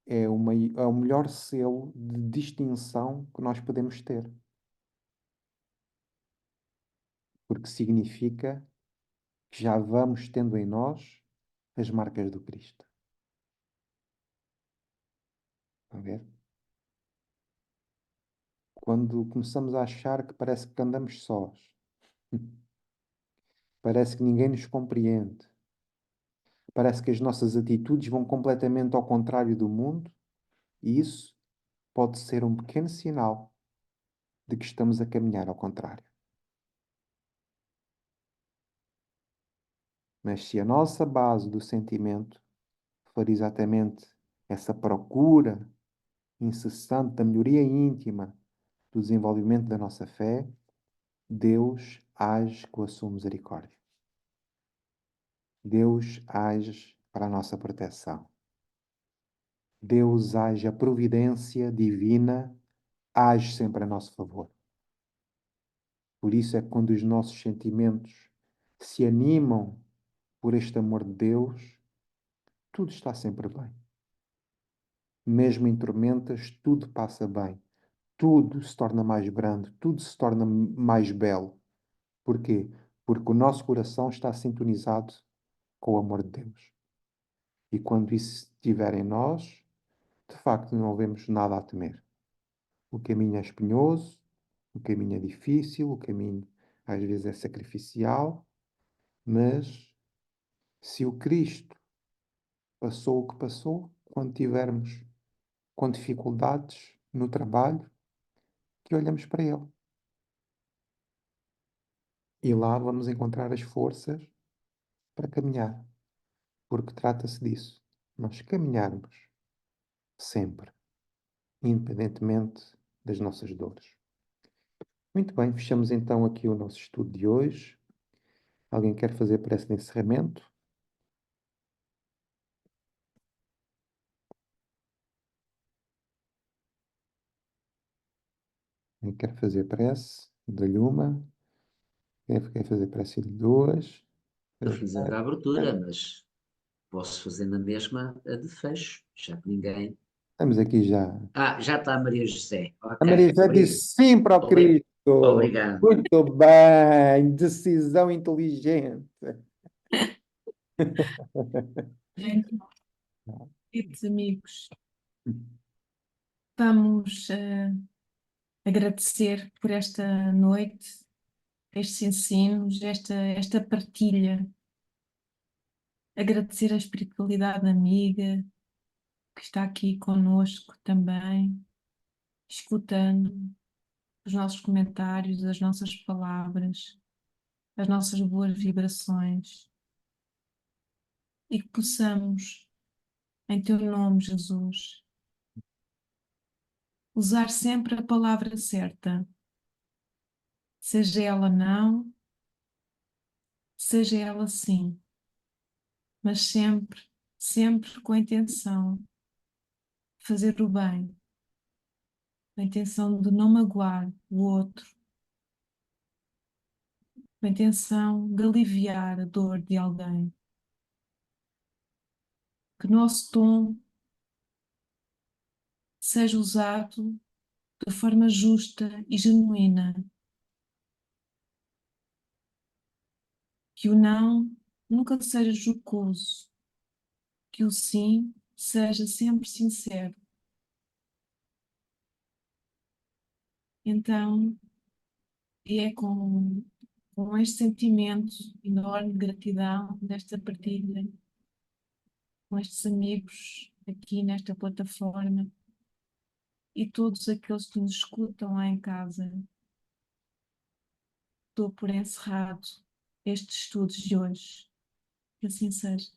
é o melhor selo de distinção que nós podemos ter. Porque significa que já vamos tendo em nós as marcas do Cristo. Está a ver? Quando começamos a achar que parece que andamos sós, parece que ninguém nos compreende, parece que as nossas atitudes vão completamente ao contrário do mundo, e isso pode ser um pequeno sinal de que estamos a caminhar ao contrário. Mas se a nossa base do sentimento for exatamente essa procura incessante da melhoria íntima, do desenvolvimento da nossa fé, Deus age com a sua misericórdia. Deus age para a nossa proteção. Deus age, a providência divina age sempre a nosso favor. Por isso é que quando os nossos sentimentos se animam por este amor de Deus, tudo está sempre bem. Mesmo em tormentas, tudo passa bem. Tudo se torna mais grande, tudo se torna mais belo. Porquê? Porque o nosso coração está sintonizado com o amor de Deus. E quando isso estiver em nós, de facto não vemos nada a temer. O caminho é espinhoso, o caminho é difícil, o caminho às vezes é sacrificial, mas se o Cristo passou o que passou, quando tivermos com dificuldades no trabalho, que olhamos para Ele. E lá vamos encontrar as forças para caminhar, porque trata-se disso. Nós caminharmos sempre, independentemente das nossas dores. Muito bem, fechamos então aqui o nosso estudo de hoje. Alguém quer fazer prece de encerramento? Alguém quer fazer prece? Dê-lhe uma. Quer fazer prece de duas? Eu fiz a da abertura, mas posso fazer na mesma a de fecho, já que ninguém. Estamos aqui já. Ah, já está a Maria José. A Ok, Maria já disse sim para o Cristo. obrigado. Muito bem. Decisão inteligente. Queridos amigos, vamos agradecer por esta noite, estes ensinos, esta partilha. Agradecer a espiritualidade amiga que está aqui conosco também, escutando os nossos comentários, as nossas palavras, as nossas boas vibrações, e que possamos, em Teu nome, Jesus, usar sempre a palavra certa, seja ela não, seja ela sim, mas sempre, sempre com a intenção de fazer o bem, com a intenção de não magoar o outro, com a intenção de aliviar a dor de alguém. Que o nosso tom seja usado de forma justa e genuína. Que o não nunca seja jocoso. Que o sim seja sempre sincero. Então, é com este sentimento enorme de gratidão desta partilha, com estes amigos aqui nesta plataforma e todos aqueles que nos escutam lá em casa, dou por encerrado estes estudos de hoje. Que assim seja.